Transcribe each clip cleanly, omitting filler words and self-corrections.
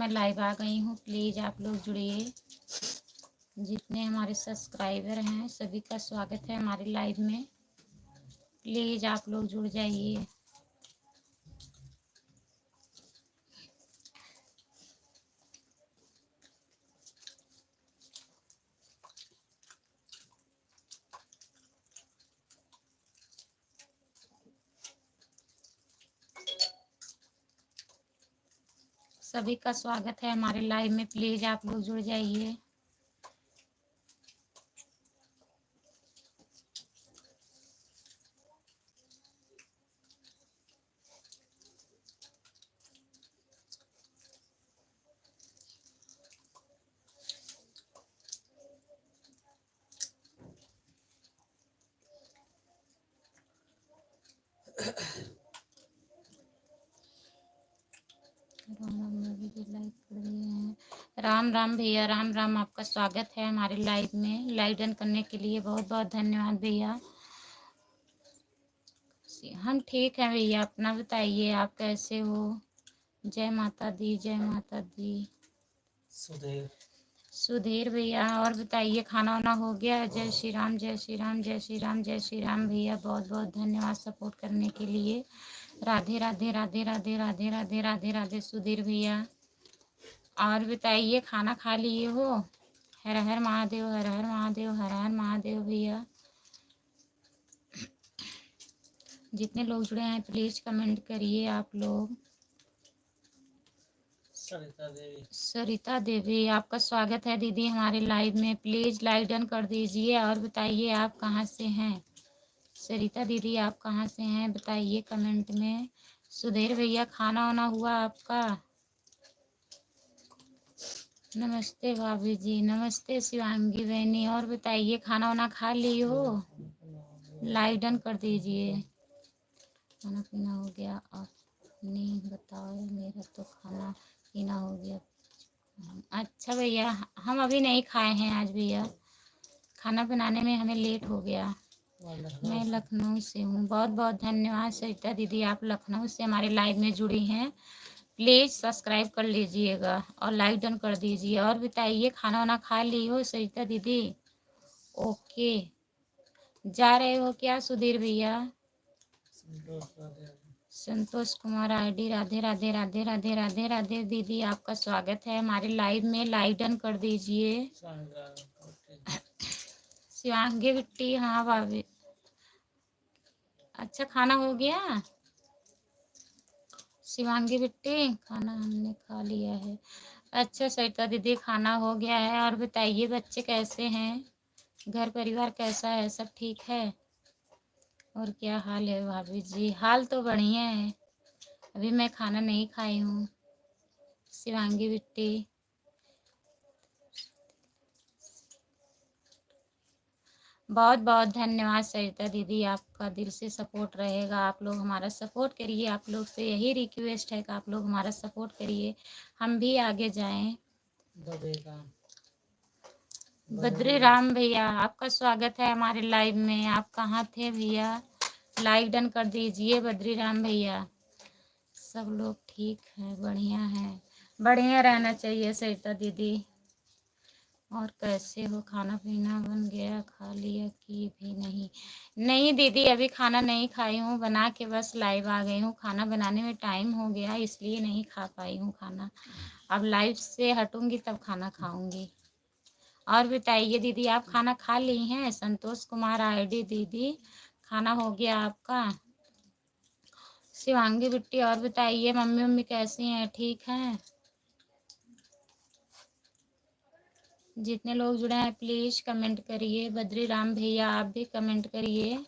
मैं लाइव आ गई हूँ, प्लीज़ आप लोग जुड़िए। जितने हमारे सब्सक्राइबर हैं सभी का स्वागत है हमारे लाइव में। प्लीज़ आप लोग जुड़ जाइए। सभी का स्वागत है हमारे लाइव में, प्लीज़ आप लोग जुड़ जाइए। राम राम भैया, राम राम। आपका स्वागत है हमारे लाइव में। लाइव डन करने के लिए बहुत बहुत धन्यवाद भैया। हम ठीक हैं भैया, अपना बताइए आप कैसे हो। जय माता दी, जय माता दी। सुधीर भैया, और बताइए खाना वाना हो गया। जय श्री राम, जय श्री राम, जय श्री राम, जय श्री राम भैया। बहुत बहुत धन्यवाद सपोर्ट करने के लिए। राधे राधे राधे राधे राधे राधे राधे राधे सुधीर भैया। और बताइए खाना खा लिए हो। हर हर महादेव, हर हर महादेव, हर हर महादेव भैया। जितने लोग जुड़े हैं प्लीज़ कमेंट करिए आप लोग। सरिता देवी, आपका स्वागत है दीदी हमारे लाइव में। प्लीज़ लाइव डन कर दीजिए और बताइए आप कहाँ से हैं। सरिता दीदी आप कहाँ से हैं बताइए कमेंट में। सुधीर भैया खाना वाना हुआ आपका। नमस्ते भाभी जी, नमस्ते शिवांगी बहनी। और बताइए खाना वाना खा ली हो। लाइव डन कर दीजिए। खाना पीना हो गया अपनी बताओ। मेरा तो खाना पीना हो गया। अच्छा भैया, हम अभी नहीं खाए हैं आज भैया। खाना बनाने में हमें लेट हो गया। मैं लखनऊ से हूँ। बहुत बहुत धन्यवाद सरिता दीदी, आप लखनऊ से हमारे लाइव में जुड़ी हैं। प्लीज़ सब्सक्राइब कर लीजिएगा और लाइक डन कर दीजिए। और बताइए खाना वाना खा ली हो सरिता दीदी। ओके, जा रहे हो क्या सुधीर भैया। संतोष कुमार आईडी, राधे राधे राधे राधे राधे राधे दीदी, आपका स्वागत है हमारे लाइव में। लाइक डन कर दीजिए। शिवांगी बिट्टी, हाँ भाभी। अच्छा खाना हो गया शिवांगी बिट्टी, खाना हमने खा लिया है। अच्छा सरिता दीदी खाना हो गया है। और बताइए बच्चे कैसे हैं, घर परिवार कैसा है, सब ठीक है। और क्या हाल है भाभी जी। हाल तो बढ़िया है। अभी मैं खाना नहीं खाई हूँ। शिवांगी बिट्टी, बहुत बहुत धन्यवाद सरिता दीदी, आपका दिल से सपोर्ट रहेगा। आप लोग हमारा सपोर्ट करिए। आप लोग से यही रिक्वेस्ट है कि आप लोग हमारा सपोर्ट करिए, हम भी आगे जाएं। बद्री राम भैया, आपका स्वागत है हमारे लाइव में। आप कहाँ थे भैया, लाइक डन कर दीजिए। बद्री राम भैया, सब लोग ठीक है, बढ़िया है। बढ़िया रहना चाहिए सरिता दीदी। और कैसे हो, खाना पीना बन गया, खा लिया कि भी नहीं। नहीं दीदी, अभी खाना नहीं खाई हूँ, बना के बस लाइव आ गई हूँ। खाना बनाने में टाइम हो गया इसलिए नहीं खा पाई हूँ खाना। अब लाइव से हटूंगी तब खाना खाऊंगी। और बताइए दीदी, आप खाना खा ली हैं। संतोष कुमार आईडी दीदी, खाना हो गया आपका। शिवांगी बिट्टी, और बताइए मम्मी मम्मी कैसी हैं, ठीक हैं। जितने लोग जुड़े हैं प्लीज़ कमेंट करिए। बद्री राम भैया आप भी कमेंट करिए।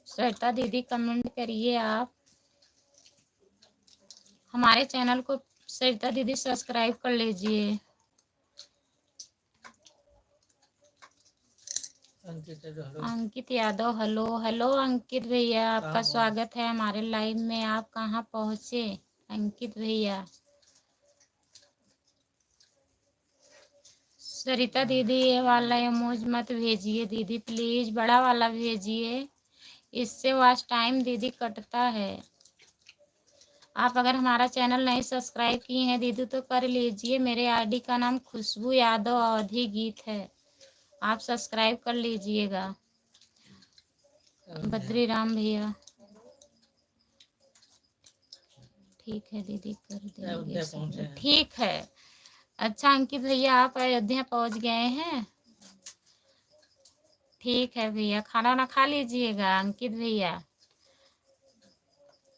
सरिता दीदी कमेंट करिए आप। हमारे चैनल को सरिता दीदी सब्सक्राइब कर लीजिए। अंकित यादव, हेलो हेलो अंकित भैया, आपका स्वागत है हमारे लाइव में। आप कहाँ पहुँचे अंकित भैया। सरिता दीदी ये वाला इमोज मत भेजिए दीदी, प्लीज़ बड़ा वाला भेजिए, इससे वॉच टाइम दीदी कटता है। आप अगर हमारा चैनल नहीं सब्सक्राइब किए हैं दीदी तो कर लीजिए। मेरे आईडी का नाम खुशबू यादव अवधी गीत है, आप सब्सक्राइब कर लीजिएगा। बद्री राम भैया ठीक है दीदी, कर देंगे, ठीक है। अच्छा अंकित भैया आप अयोध्या पहुंच गए हैं, ठीक है भैया। खाना वाना खा लीजिएगा अंकित भैया।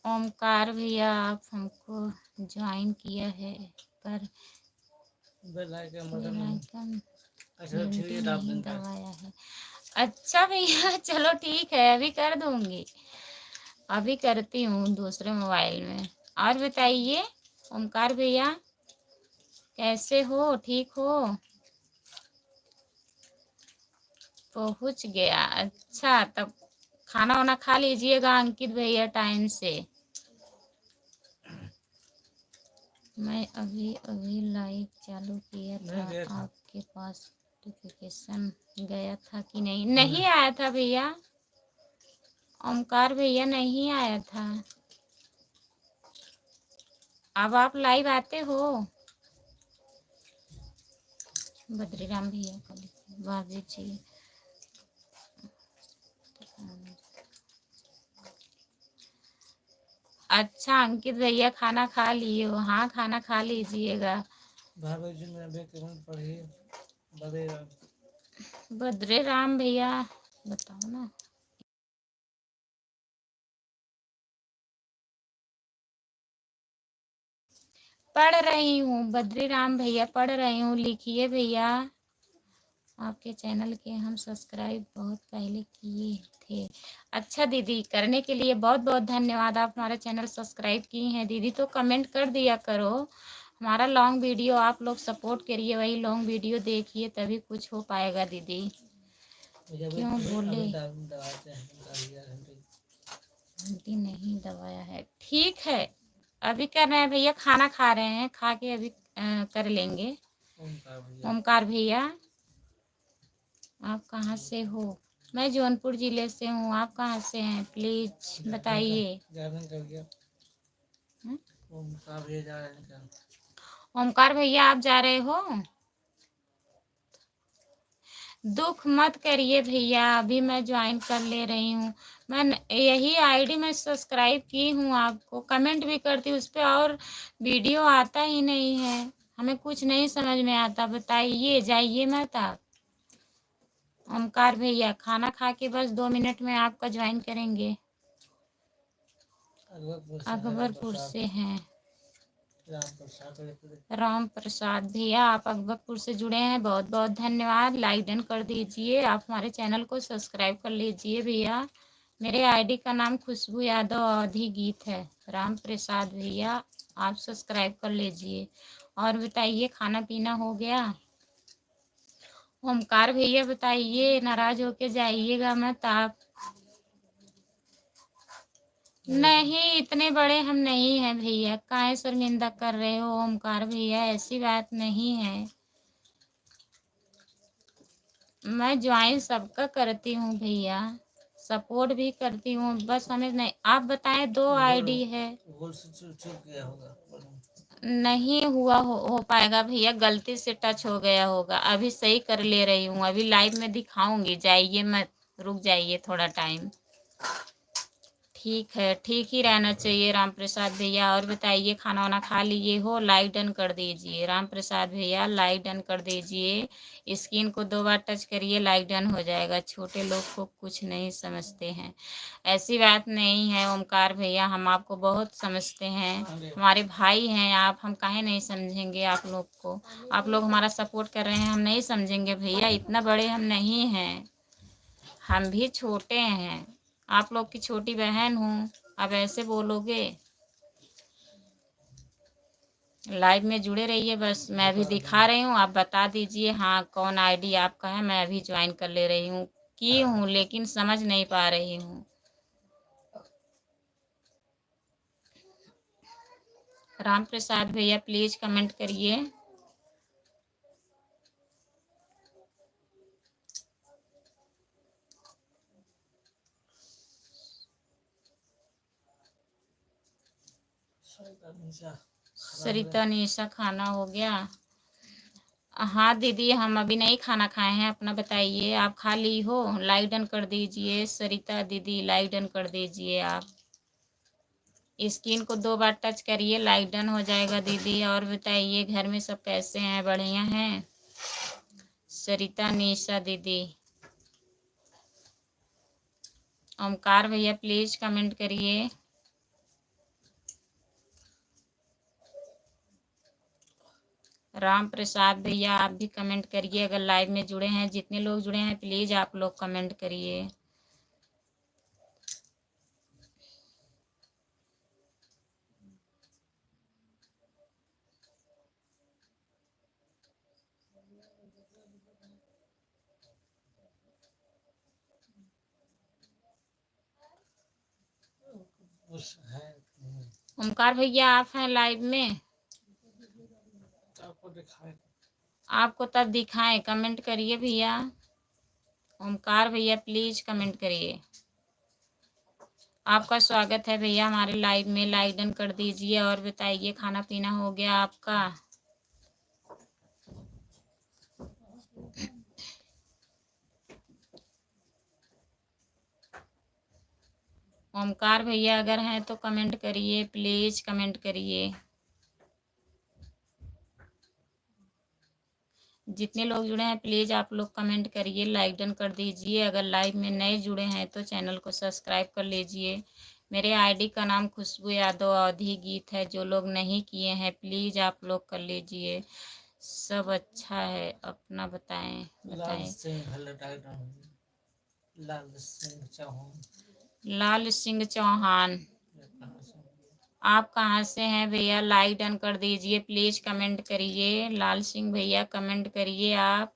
ओमकार भैया आप हमको ज्वाइन किया है पर बेल आइकन नहीं दबाया है। अच्छा भैया चलो ठीक है, अभी कर दूंगी, अभी करती हूँ दूसरे मोबाइल में। और बताइए ओमकार भैया कैसे हो, ठीक हो? पहुँच गया, अच्छा तब खाना वाना खा लीजिएगा अंकित भैया टाइम से। मैं अभी अभी लाइव चालू किया था, आपके पास नोटिफिकेशन गया था कि नहीं? नहीं आया था भैया, ओमकार भैया नहीं आया था। अब आप लाइव आते हो? बद्रीराम भैया का भाभी जी अच्छा अंकित भैया खाना खा लिए हो? हाँ खाना खा लीजिएगा। बद्रे राम भैया बताओ ना। पढ़ रही हूँ बद्री राम भैया, पढ़ रही हूँ, लिखिए भैया। आपके चैनल के हम सब्सक्राइब बहुत पहले किए थे। अच्छा दीदी, करने के लिए बहुत बहुत धन्यवाद। आप हमारा चैनल सब्सक्राइब की हैं दीदी तो कमेंट कर दिया करो। हमारा लॉन्ग वीडियो आप लोग सपोर्ट करिए, वही लॉन्ग वीडियो देखिए तभी कुछ हो पाएगा दीदी। क्यों बोले घंटी नहीं दबाया है? ठीक है अभी कर रहे हैं भैया, खाना खा रहे हैं, खा के अभी कर लेंगे। ओमकार भैया आप कहाँ से हो? मैं जौनपुर जिले से हूँ, आप कहाँ से हैं प्लीज बताइए। ओमकार भैया आप जा रहे हो? दुख मत करिए भैया, अभी मैं ज्वाइन कर ले रही हूँ। मैं यही आईडी में सब्सक्राइब की हूँ, आपको कमेंट भी करती हूँ उस पर, और वीडियो आता ही नहीं है, हमें कुछ नहीं समझ में आता। बताइए जाइए मत आप। ओमकार भैया खाना खा के बस 2 मिनट में आपका ज्वाइन करेंगे। अकबरपुर से हैं राम प्रसाद भैया, आप अकबरपुर से जुड़े हैं, बहुत बहुत धन्यवाद। लाइक डन कर दीजिए, आप हमारे चैनल को सब्सक्राइब कर लीजिए भैया। मेरे आईडी का नाम खुशबू यादव अवधी गीत है। राम प्रसाद भैया आप सब्सक्राइब कर लीजिए। और बताइए खाना पीना हो गया? ओमकार भैया बताइए, नाराज होके जाइएगा मत आप। नहीं इतने बड़े हम नहीं हैं भैया, काहे शर्मिंदा कर रहे हो ओमकार भैया, ऐसी बात नहीं है। मैं ज्वाइन सबका करती हूँ भैया, सपोर्ट भी करती हूँ, बस हमें नहीं। आप बताएं 2 आईडी है। नहीं हुआ हो पाएगा भैया, गलती से टच हो गया होगा, अभी सही कर ले रही हूँ, अभी लाइव में दिखाऊंगी, जाइए मत, रुक जाइए थोड़ा टाइम। ठीक है, ठीक ही रहना चाहिए राम प्रसाद भैया। और बताइए खाना वाना खा लिए हो? लाइक डन कर दीजिए राम प्रसाद भैया, लाइक डन कर दीजिए। स्क्रीन को 2 बार टच करिए, लाइक डन हो जाएगा। छोटे लोग को कुछ नहीं समझते हैं, ऐसी बात नहीं है ओमकार भैया, हम आपको बहुत समझते हैं, हमारे भाई हैं आप, हम काहे नहीं समझेंगे आप लोग को। आप लोग हमारा सपोर्ट कर रहे हैं, हम नहीं समझेंगे भैया, इतना बड़े हम नहीं हैं, हम भी छोटे हैं, आप लोग की छोटी बहन हूँ, अब ऐसे बोलोगे। लाइव में जुड़े रहिए, बस मैं अभी दिखा रही हूँ, आप बता दीजिए हाँ कौन आईडी आपका है। मैं अभी ज्वाइन कर ले रही हूँ, की हूँ लेकिन समझ नहीं पा रही हूँ। राम प्रसाद भैया प्लीज कमेंट करिए। सरिता निशा खाना हो गया? हाँ दीदी, हम अभी नहीं खाना खाए हैं, अपना बताइए, आप खा ली हो? लाइक डन कर दीजिए सरिता दीदी, लाइक डन कर दीजिए। आप स्क्रीन को 2 बार टच करिए, लाइक डन हो जाएगा दीदी। और बताइए घर में सब कैसे हैं? बढ़िया हैं? सरिता निशा दीदी, ओमकार भैया प्लीज कमेंट करिए। राम प्रसाद भैया आप भी कमेंट करिए, अगर लाइव में जुड़े हैं। जितने लोग जुड़े हैं प्लीज आप लोग कमेंट करिए। ओमकार भैया आप हैं लाइव में? आपको तब दिखाएं, कमेंट करिए भैया। ओमकार भैया प्लीज कमेंट करिए। आपका स्वागत है भैया हमारे लाइव में, लाइक डन कर दीजिए। और बताइए खाना पीना हो गया आपका? ओमकार भैया अगर हैं तो कमेंट करिए, प्लीज कमेंट करिए। जितने लोग जुड़े हैं प्लीज आप लोग कमेंट करिए, लाइक डन कर दीजिए। अगर लाइव में नए जुड़े हैं तो चैनल को सब्सक्राइब कर लीजिए। मेरे आईडी का नाम खुशबू यादव अवधी गीत है, जो लोग नहीं किए हैं प्लीज आप लोग कर लीजिए। सब अच्छा है, अपना बताएं। लाल सिंह चौहान। लाल सिंह चौहान आप कहाँ से हैं भैया? लाइक डन कर दीजिए, प्लीज कमेंट करिए। लाल सिंह भैया कमेंट करिए आप।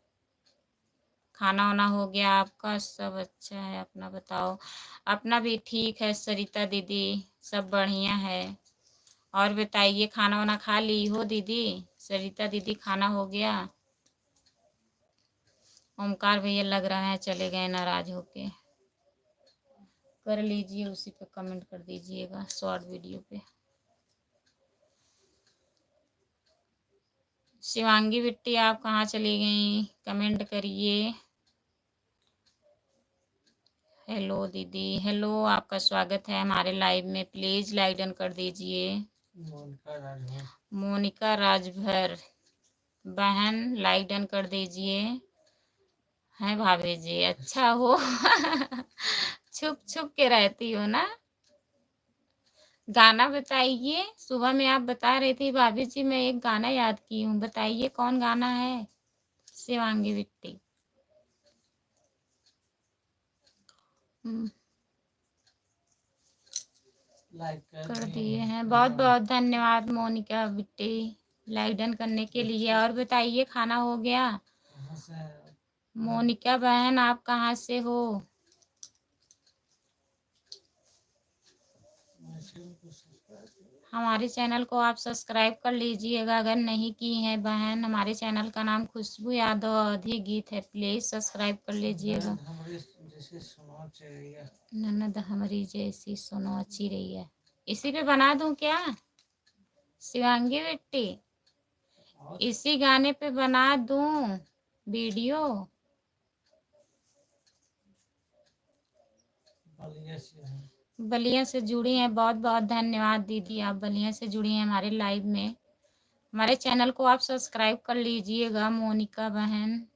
खाना वाना हो गया आपका? सब अच्छा है, अपना बताओ। अपना भी ठीक है सरिता दीदी, सब बढ़िया है। और बताइए खाना वाना खा ली हो दीदी? सरिता दीदी खाना हो गया? ओमकार भैया लग रहा है चले गए नाराज होके। कर लीजिए, उसी पे कमेंट कर दीजिएगा शॉर्ट वीडियो पे। शिवांगी बिट्टी आप कहाँ चली गई? कमेंट करिए। हेलो दीदी, हेलो, आपका स्वागत है हमारे लाइव में, प्लीज लाइक डन कर दीजिए। मोनिका राजभर बहन लाइक डन कर दीजिए। हैं भाभी जी, अच्छा हो छुप छुप के रहती हो ना। गाना बताइए, सुबह में आप बता रही थी भाभी जी मैं एक गाना याद की हूँ, बताइए कौन गाना है? शिवांगी बिट्टी लाइक कर दिए हैं, बहुत बहुत धन्यवाद मोनिका बिट्टी लाइक डन करने के लिए। और बताइए खाना हो गया? मोनिका बहन आप कहाँ से हो? हमारे चैनल को आप सब्सक्राइब कर लीजिएगा अगर नहीं की है बहन। हमारे चैनल का नाम खुशबू यादव अवधी गीत है, प्लीज सब्सक्राइब कर लीजिएगा। ननद हमारी जैसी सुनो अच्छी रही है, इसी पे बना दूं क्या शिवांगी बेटी? इसी गाने पे बना दूं वीडियो? बलिया से जुड़ी हैं, बहुत बहुत धन्यवाद दीदी, आप बलिया से जुड़ी हैं हमारे लाइव में। हमारे चैनल को आप सब्सक्राइब कर लीजिएगा मोनिका बहन।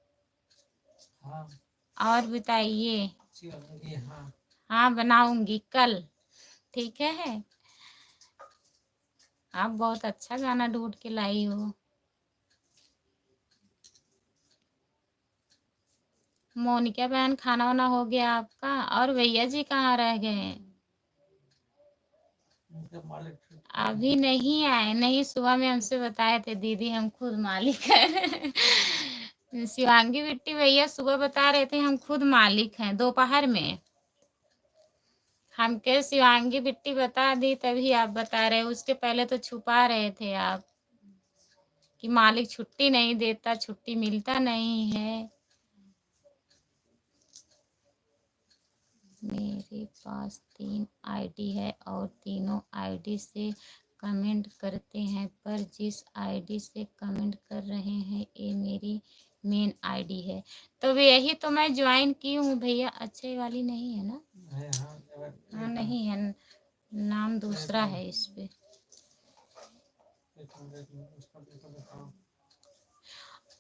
और बताइए। हाँ बनाऊंगी कल, ठीक है। आप बहुत अच्छा गाना ढूंढ के लाई हो। मोनिका बहन खाना वाना हो गया आपका? और भैया जी कहाँ रह गए? अभी नहीं आए? नहीं, सुबह में हमसे बताए थे दीदी हम खुद मालिक हैं शिवांगी बिट्टी भैया सुबह बता रहे थे हम खुद मालिक हैं, दोपहर में। हमके शिवांगी बिट्टी बता दी तभी आप बता रहे, उसके पहले तो छुपा रहे थे आप कि मालिक छुट्टी नहीं देता, छुट्टी मिलता नहीं है। मेरे पास 3 आईडी है और तीनों आईडी से कमेंट करते हैं, पर जिस आईडी से कमेंट कर रहे हैं ये मेरी मेन आईडी है। तो यही तो मैं ज्वाइन की हूँ भैया। अच्छे वाली नहीं है ना? हाँ नहीं है, नाम दूसरा है इस पे।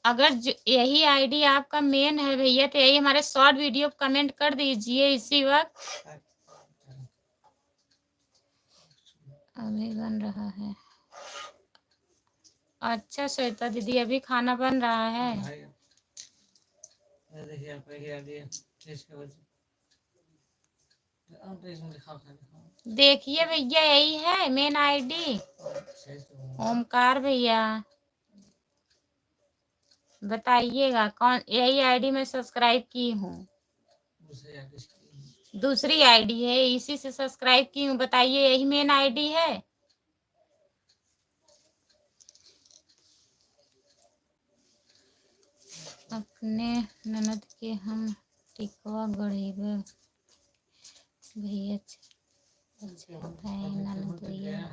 अगर यही आईडी आपका मेन है भैया तो यही हमारे शॉर्ट वीडियो कमेंट कर दीजिए इसी वक्त। अभी बन रहा है। अच्छा श्वेता दीदी, अभी खाना बन रहा है। देखिए भैया यही है मेन आईडी। ओमकार भैया बताइएगा कौन? यही आईडी मैं सब्सक्राइब की हूँ। दूसरी आईडी है, इसी से सब्सक्राइब की हूँ। बताइए यही मेन आईडी है? अपने ननद के हम टिकवा गढ़ेबे भैया। ननद भैया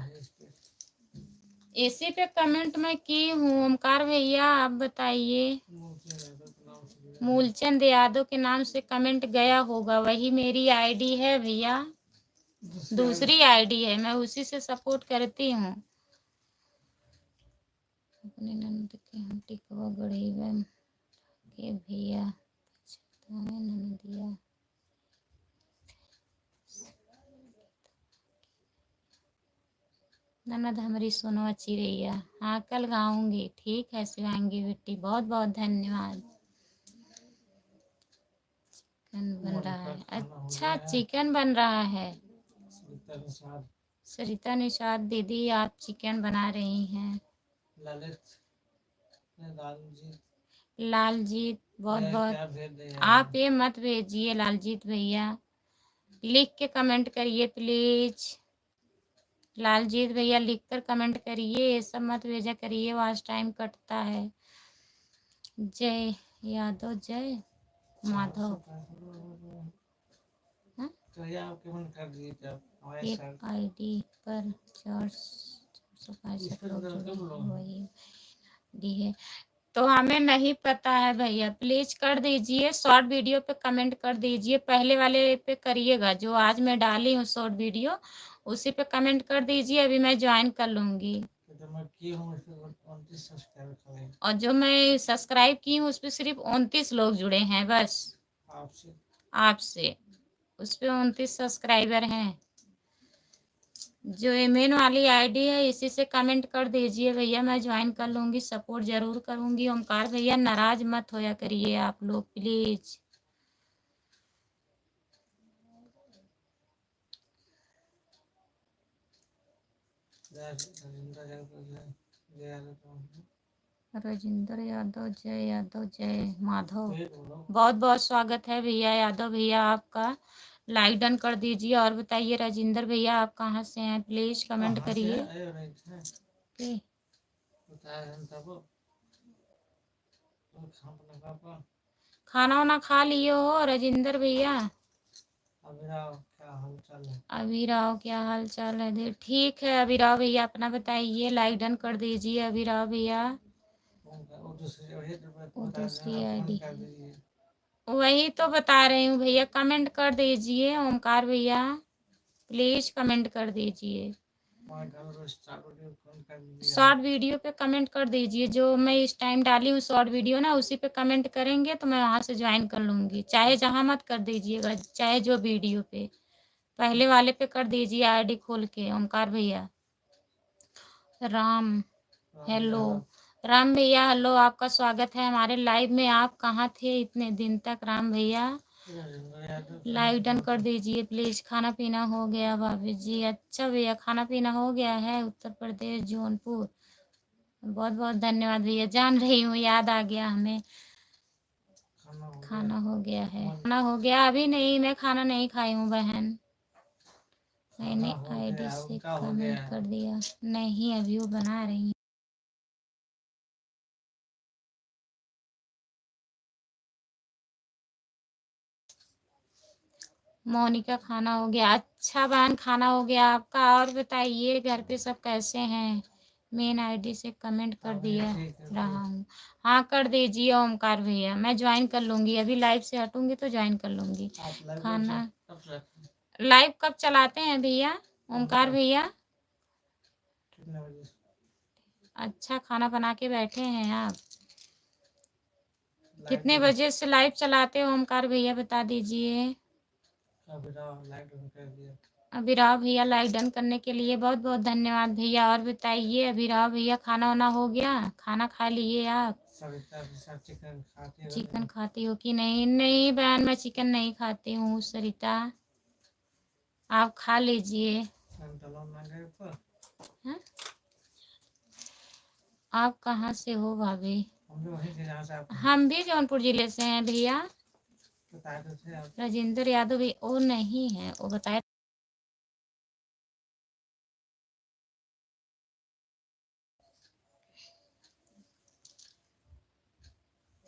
इसी पे कमेंट मैं की हूँ। ओमकार भैया आप बताइए। मूलचंद यादव के नाम से कमेंट गया होगा, वही मेरी आईडी है भैया। दूसरी आईडी है, मैं उसी से सपोर्ट करती हूँ। अपने ननद के हम टिकवा गढ़ेबे के भैया ननदिया। ननद हमारी सुनो अच्छी रैया। हाँ कल गाऊंगी। ठीक है शिवांगी बेटी, बहुत बहुत धन्यवाद। चिकन बन रहा है। अच्छा चिकन बन रहा है। सरिता निषाद दीदी आप चिकन बना रही हैं। लालजीत बहुत बहुत, आप ये मत भेजिए लालजीत भैया, लिख के कमेंट करिए प्लीज। लालजीत भैया लिखकर कमेंट करिए, ये सब मत भेजा करिए, वॉच टाइम कटता है। जय यादव जय माधव। एक आईडी पर 465 लोग जुड़े हैं, वही डी है। तो हमें नहीं पता है भैया, प्लीज कर दीजिए। शॉर्ट वीडियो पे कमेंट कर दीजिए। पहले वाले पे करिएगा जो आज मैं डाली हूँ शॉर्ट वीडियो, उसी पे कमेंट कर दीजिए। अभी मैं ज्वाइन कर लूंगी। और जो मैं सब्सक्राइब की हूँ उस पर सिर्फ 29 लोग जुड़े हैं बस। आपसे उस पे 29 सब्सक्राइबर हैं। जो मेन वाली आईडी है इसी से कमेंट कर दीजिए भैया, मैं ज्वाइन कर लूंगी, सपोर्ट जरूर करूंगी। ओमकार भैया नाराज मत होया करिए आप लोग प्लीज। राजेंद्र यादव जय माधव, बहुत बहुत स्वागत है भैया यादव भैया आपका। लाइक डन कर दीजिए। और बताइए राजेंद्र भैया आप कहाँ से हैं, प्लीज कमेंट करिए। खाना वाना खा लिए हो राजेंद्र भैया? अभिराव क्या हाल चाल है? ठीक है अभिराव भैया, अपना बताइए। लाइक डन कर दीजिए अभिराव भैया। दूसरी आईडी वही तो बता रही हूँ भैया, कमेंट कर दीजिए। ओमकार भैया प्लीज कमेंट कर दीजिए। शॉर्ट वीडियो पे कमेंट कर दीजिए। जो मैं इस टाइम डाली हूँ शॉर्ट वीडियो ना, उसी पे कमेंट करेंगे तो मैं वहां से ज्वाइन कर लूंगी। चाहे जहां मत कर दीजिएगा, चाहे जो वीडियो पे, पहले वाले पे कर दीजिए आईडी खोल के। ओमकार भैया राम हेलो, राम भैया हेलो, आपका स्वागत है हमारे लाइव में। आप कहाँ थे इतने दिन तक राम भैया? लाइक डन कर दीजिए प्लीज। खाना पीना हो गया भाभी जी? अच्छा भैया खाना पीना हो गया है। उत्तर प्रदेश जौनपुर, बहुत बहुत धन्यवाद भैया, जान रही हूँ याद आ गया हमें। खाना हो गया है? खाना हो गया? अभी नहीं, मैं खाना नहीं खाई हूँ बहन। मैंने आईडी से कमेंट कर दिया। नहीं अभी वो बना रही हैं। मोनिका खाना हो गया। अच्छा बहन, खाना हो गया आपका। और बताइए घर पे सब कैसे हैं? मेन आईडी से कमेंट कर दिया रहा हूँ। हाँ कर दीजिए ओमकार भैया, मैं ज्वाइन कर लूँगी। अभी लाइव से हटूँगी तो ज्वाइन कर लूँगी। खाना लाइव कब चलाते हैं भैया ओमकार भैया? कितने बजे? अच्छा खाना बना के बैठे हैं आप? लाइव कितने बजे से लाइव चलाते हो ओमकार भैया, बता दीजिए। अभिराव भैया लाइव डन करने के लिए बहुत बहुत धन्यवाद भैया। और बताइए अभिराव भैया, खाना वाना हो गया? खाना खा लिए आप? चिकन खाती हो कि नहीं? नहीं बहन, मैं चिकन नहीं खाती हूँ सरिता, आप खा लीजिए। हाँ? आप कहाँ से हो भाभी? हम भी जौनपुर जिले से हैं भैया। राजेंद्र यादव भी वो नहीं है, वो बताए।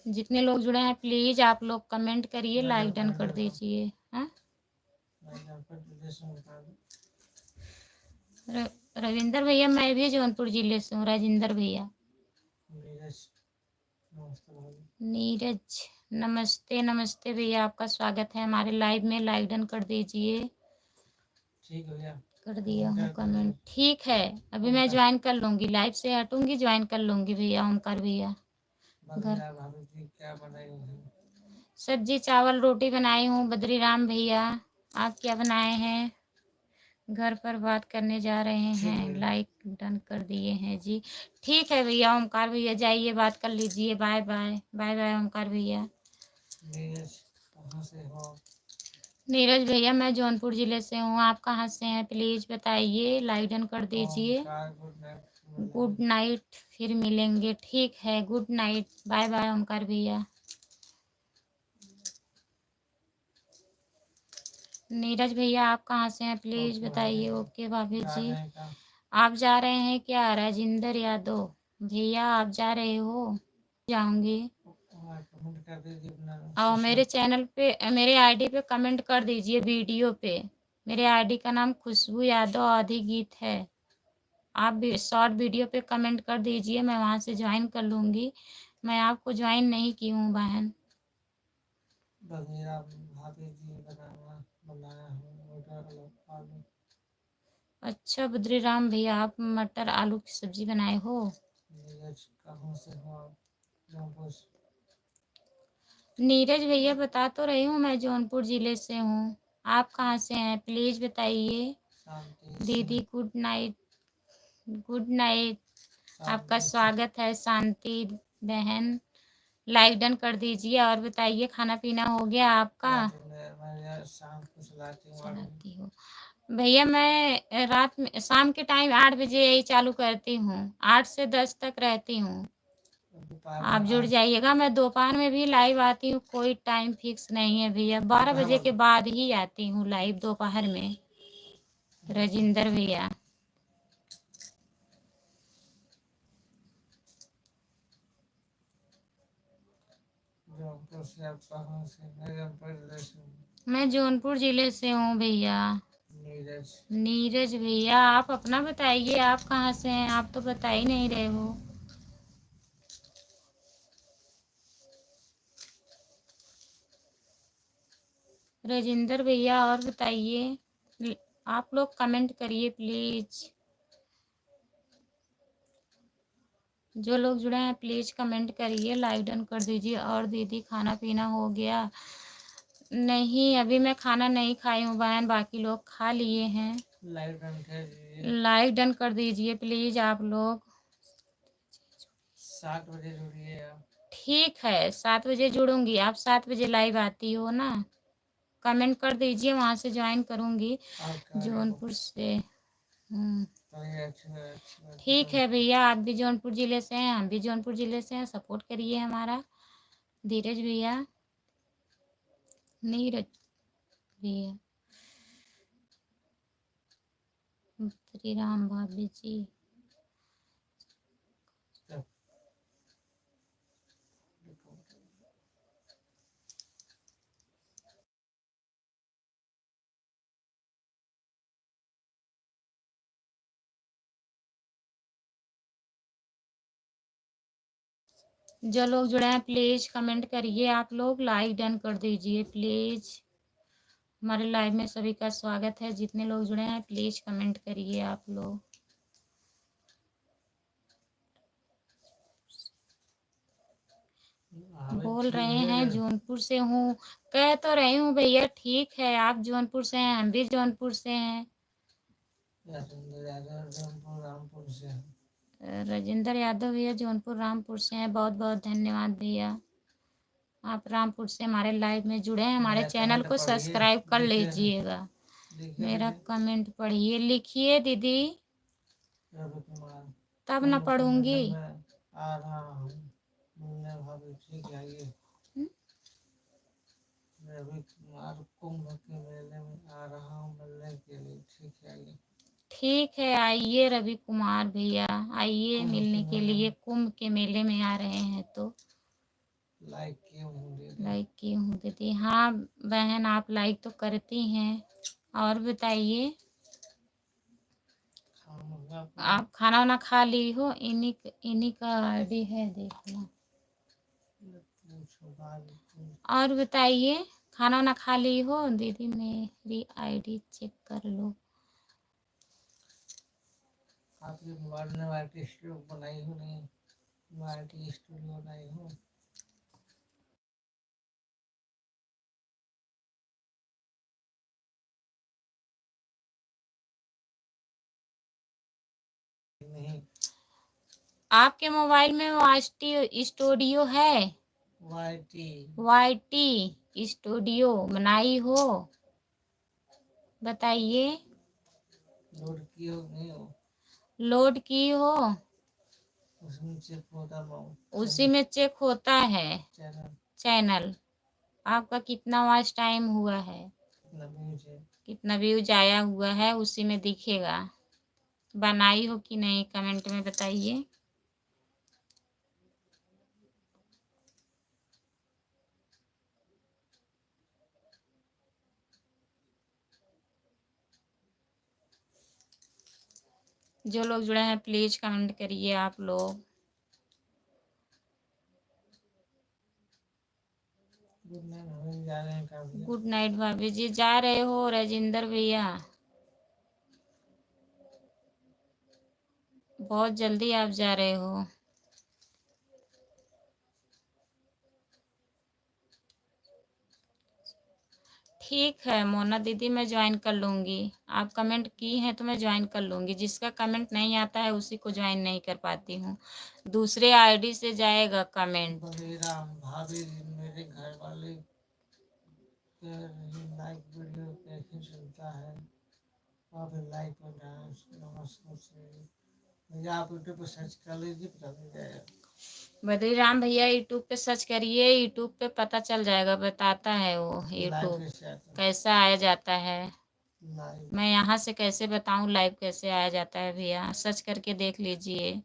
जितने लोग जुड़े हैं प्लीज आप लोग कमेंट करिए, लाइक डन कर दीजिए। हाँ रविंदर भैया, मैं भी जौनपुर जिले से हूँ। राजेंद्र भैया। नीरज नमस्ते। नमस्ते भैया, आपका स्वागत है हमारे लाइव में। लाइक डन कर दीजिए। ठीक भैया, कर दिया हूँ कमेंट। ठीक है, अभी मैं ज्वाइन कर लूँगी, लाइव से हटूँगी, ज्वाइन कर लूँगी भैया। ओमकार भैया घर क्या बनाई हूँ? सब्जी चावल रोटी बनाई हूँ। बद्रीराम भैया आप क्या बनाए हैं? घर पर बात करने जा रहे हैं, लाइक डन कर दिए हैं जी। ठीक है भैया। ओमकार भैया जाइए बात कर लीजिए। Bye bye. Bye bye Omkar भैया। कहाँ से हो? नीरज भैया मैं जौनपुर जिले से हूँ। आप कहाँ से हैं प्लीज बताइए, लाइक डन कर दीजिए। गुड नाइट, फिर मिलेंगे। ठीक है, good night, bye bye Omkar भैया। नीरज भैया आप कहाँ से हैं प्लीज बताइए। ओके भाभी जी। आप जा रहे हैं क्या? राजेंद्र यादव भैया आप जा रहे हो? जाऊंगी। और मेरे चैनल पे, मेरे आईडी पे कमेंट कर दीजिए वीडियो पे। मेरे आईडी का नाम खुशबू यादव आदि गीत है। आप भी शॉर्ट वीडियो पे कमेंट कर दीजिए, मैं वहाँ से ज्वाइन कर लूँगी। मैं आपको ज्वाइन नहीं की हूँ बहन। अच्छा बद्रीराम भैया आप मटर आलू की सब्जी बनाए हो? कहाँ से हो? नीरज भैया बता तो रही हूँ मैं जौनपुर जिले से हूँ। आप कहाँ से हैं प्लीज बताइए। दीदी गुड नाइट। गुड नाइट, आपका स्वागत है शांति बहन। लाइक डन कर दीजिए। और बताइए खाना पीना हो गया आपका? चलाती हो भैया, मैं रात में शाम के टाइम 8 बजे यही चालू करती हूँ। 8 से 10 तक रहती हूँ। आप जुड़ जाइएगा। मैं दोपहर में भी लाइव आती हूँ, कोई टाइम फिक्स नहीं है भैया। 12 बजे के बाद ही आती हूँ लाइव दोपहर में। राजेंद्र भैया मैं जौनपुर जिले से हूँ भैया। नीरज भैया आप अपना बताइए, आप कहाँ से हैं? आप तो बता ही नहीं रहे हो। राजेंद्र भैया और बताइए, आप लोग कमेंट करिए प्लीज। जो लोग जुड़े हैं प्लीज कमेंट करिए, लाइक डन कर दीजिए। और दीदी खाना पीना हो गया? नहीं अभी मैं खाना नहीं खाई हूँ बहन, बाकी लोग खा लिए हैं। लाइक डन कर दीजिए प्लीज आप लोग। 7 बजे जुड़िए आप। ठीक है 7 बजे जुड़ूंगी। आप 7 बजे लाइव आती हो ना? कमेंट कर दीजिए, वहाँ से ज्वाइन करूँगी जौनपुर से। ठीक है भैया, आप भी जौनपुर जिले से हैं, हम भी जौनपुर जिले से हैं। सपोर्ट करिए हमारा। धीरज भैया, नीरज भैया, श्री राम भाभी जी। जो लोग जुड़े हैं प्लीज कमेंट करिए, आप लोग लाइक डन कर दीजिए प्लीज। हमारे लाइव में सभी का स्वागत है, जितने लोग जुड़े हैं प्लीज कमेंट करिए आप लोग। बोल रहे हैं जौनपुर से हूँ, कह तो रही हूँ भैया ठीक है, आप जौनपुर से हैं, हम भी जौनपुर से हैं। राजेंद्र यादव भैया जौनपुर रामपुर से हैं, बहुत बहुत धन्यवाद भैया, आप रामपुर से हमारे लाइव में जुड़े हैं। हमारे चैनल को सब्सक्राइब कर लीजिएगा। मेरा कमेंट पढ़िए, लिखिए दीदी, तब ना पढ़ूंगी। रवि कुमार, कुंभ के मेले में आ रहा हूँ मिलने के लिए, ठीक है? ठीक है, आइए रवि कुमार भैया, आइए मिलने के लिए। कुंभ के मेले में आ रहे हैं तो लाइक किए हूँ दीदी। हाँ बहन, आप लाइक तो करती हैं। और बताइए, आप खाना वाना खा ली हो? इन्हीं का आईडी है, देखना। और बताइए, खाना वाना खा ली हो? दीदी मेरी आईडी चेक कर लो। आपके मोबाइल में वाईटी स्टूडियो बनाई हो? नहीं, वाईटी स्टूडियो बनाई हो? नहीं, आपके मोबाइल में वाईटी स्टूडियो है? वाईटी स्टूडियो बनाई हो? बताइए। लोड की हो नहीं हो? लोड की हो? उसमें चेक होता है, उसी में चेक होता है चैनल। आपका कितना वॉच टाइम हुआ है, कितना व्यूज आया हुआ है, उसी में दिखेगा। बनाई हो कि नहीं कमेंट में बताइए। जो लोग जुड़े हैं प्लीज कमेंट करिए आप लोग। गुड नाइट भाभी जी, जा रहे हो राजेंद्र भैया? बहुत जल्दी आप जा रहे हो? ठीक है मोना दीदी, मैं ज्वाइन कर लूँगी। आप कमेंट की हैं तो मैं ज्वाइन कर लूँगी। जिसका कमेंट नहीं आता है उसी को ज्वाइन नहीं कर पाती हूँ, दूसरे आईडी से जाएगा कमेंट। भाभी मेरे घर वाले लाइक वीडियो कैसे चलता है? आप लाइक और डांस भैया, आप यूट्यूब पर सर्च कर लीजिए, पता मिल जाएगा। बद्रीराम भैया यूट्यूब पे सर्च करिए, यूट्यूब पे पता चल जाएगा, बताता है वो यूट्यूब कैसा आया जाता है। मैं यहाँ से कैसे बताऊँ लाइव कैसे आया जाता है भैया, सर्च करके देख लीजिए।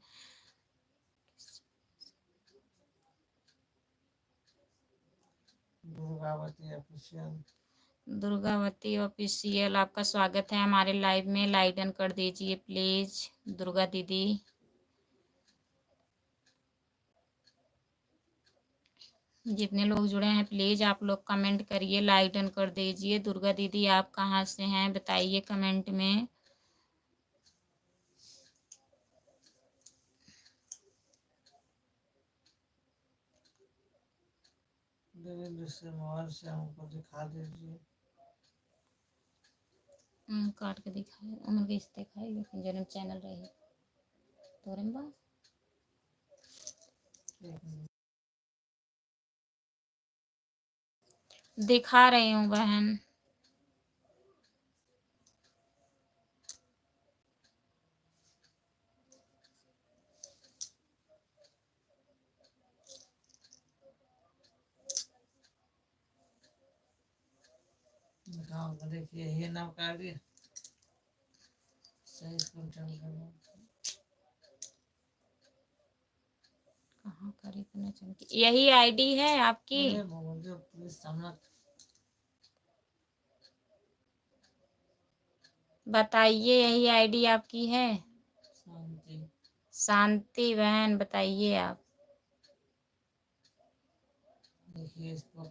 दुर्गावती ऑफिशियल, आपका स्वागत है हमारे लाइव में। लाइक डन कर दीजिए प्लीज दुर्गा दीदी। जितने लोग जुड़े हैं प्लीज आप लोग कमेंट करिए, लाइक डन कर दीजिए। दुर्गा दीदी आप कहाँ से हैं बताइए कमेंट में। से मोबाइल से हमको दिखा दीजिए। काट के दिखाए, उम्र के दिखाई, लेकिन जन्म चैनल रहे तोरे में बात दिखा रही हूँ बहन। देखिए ये नाम का भी सही कहाँ करी इतना चमकी, यही आईडी है आपकी? बताइए यही आईडी आपकी है? शांति बहन बताइए आप। देखिए इसको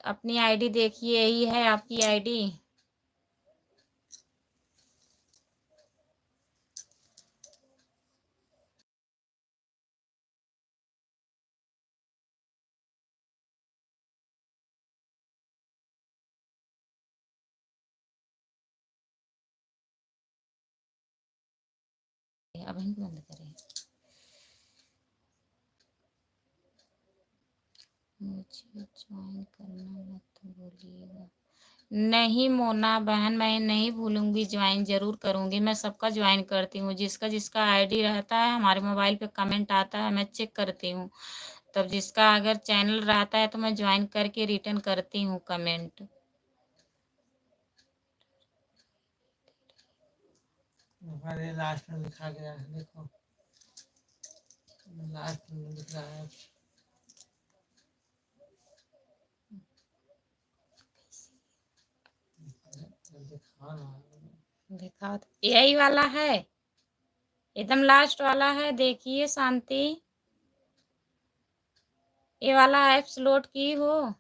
अपनी आईडी देखिए, यही है आपकी आईडी। अब इनको बंद करें। मुझे ज्वाइन करना मत बोलिएगा। नहीं मोना बहन, मैं नहीं भूलूंगी, ज्वाइन जरूर करूंगी। मैं सबका ज्वाइन करती हूँ, जिसका जिसका आईडी रहता है हमारे मोबाइल पे कमेंट आता है, मैं चेक करती हूँ। तब जिसका अगर चैनल रहता है तो मैं ज्वाइन करके रिटर्न करती हूँ कमेंट। हमारे लास्ट में लिखा गया है, देखो लास्ट में लिख रहा है। दिखा यही वाला है, एकदम लास्ट वाला है, देखिए शांति। ये वाला ऐप्स लोड की हो?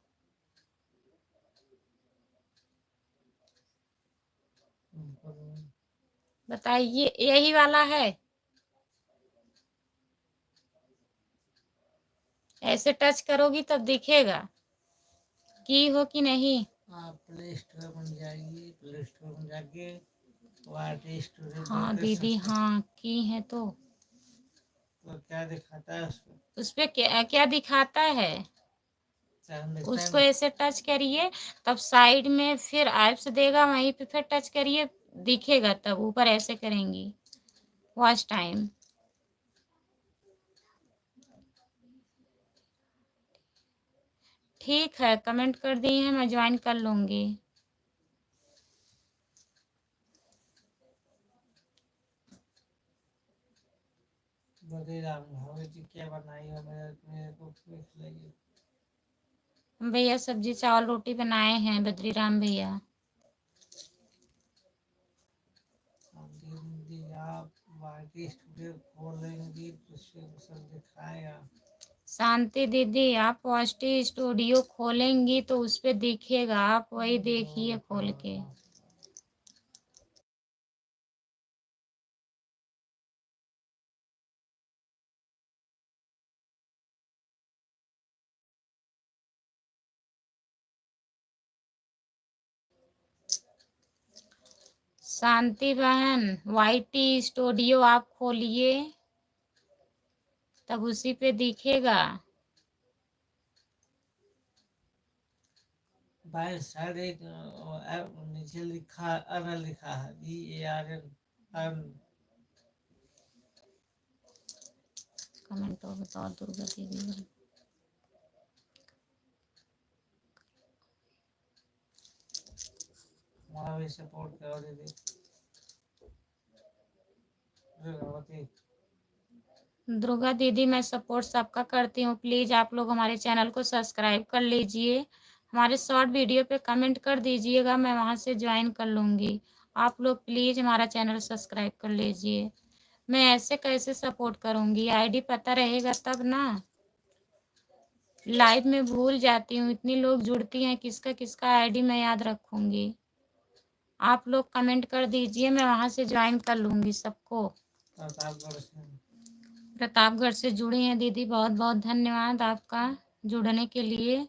बताइए, यही वाला है? ऐसे टच करोगी तब दिखेगा की हो कि नहीं। आप प्ले स्टोर में जाइए, प्ले स्टोर में जाके वाट स्टोर। हाँ दीदी, हाँ की है तो क्या दिखाता है उस पे क्या क्या दिखाता है? उसको ऐसे टच करिए, तब साइड में फिर ऐप्स देगा, वहीं पे फिर टच करिए, दिखेगा। तब ऊपर ऐसे करेंगी, वॉच टाइम। ठीक है, कमेंट कर दिए हैं, मैं ज्वाइन कर लूँगी। क्या बनाई हो, मेरे को पूछ लेंगे। भैया सब्जी चावल रोटी बनाए हैं, बद्रीराम भैया। आप स्टूडियो खोलेंगी तो सब दिखाएगा। शांति दीदी, आप वास्टी स्टूडियो खोलेंगी तो उस पे दिखेगा, आप वही देखिए खोल के। शांति बहन, वाईटी स्टूडियो आप खोलिए, तब उसी पे दिखेगा। बाय साइड एक नीचे लिखा अन लिखा है, EARN। कमेंट तो बताओ दुर्गा दीदी। हमारा भी सपोर्ट करो दीदी। दुर्गा दीदी, मैं सपोर्ट सबका करती हूँ, प्लीज़ आप लोग हमारे चैनल को सब्सक्राइब कर लीजिए। हमारे शॉर्ट वीडियो पे कमेंट कर दीजिएगा, मैं वहाँ से ज्वाइन कर लूँगी। आप लोग प्लीज़ हमारा चैनल सब्सक्राइब कर लीजिए। मैं ऐसे कैसे सपोर्ट करूँगी, आईडी पता रहेगा तब ना। लाइव में भूल जाती हूँ, इतनी लोग जुड़ती हैं, किसका किसका आईडी मैं याद रखूँगी। आप लोग कमेंट कर दीजिए, मैं वहाँ से ज्वाइन कर लूँगी सबको। प्रतापगढ़ से जुड़ी हैं दीदी, बहुत बहुत धन्यवाद आपका जुड़ने के लिए।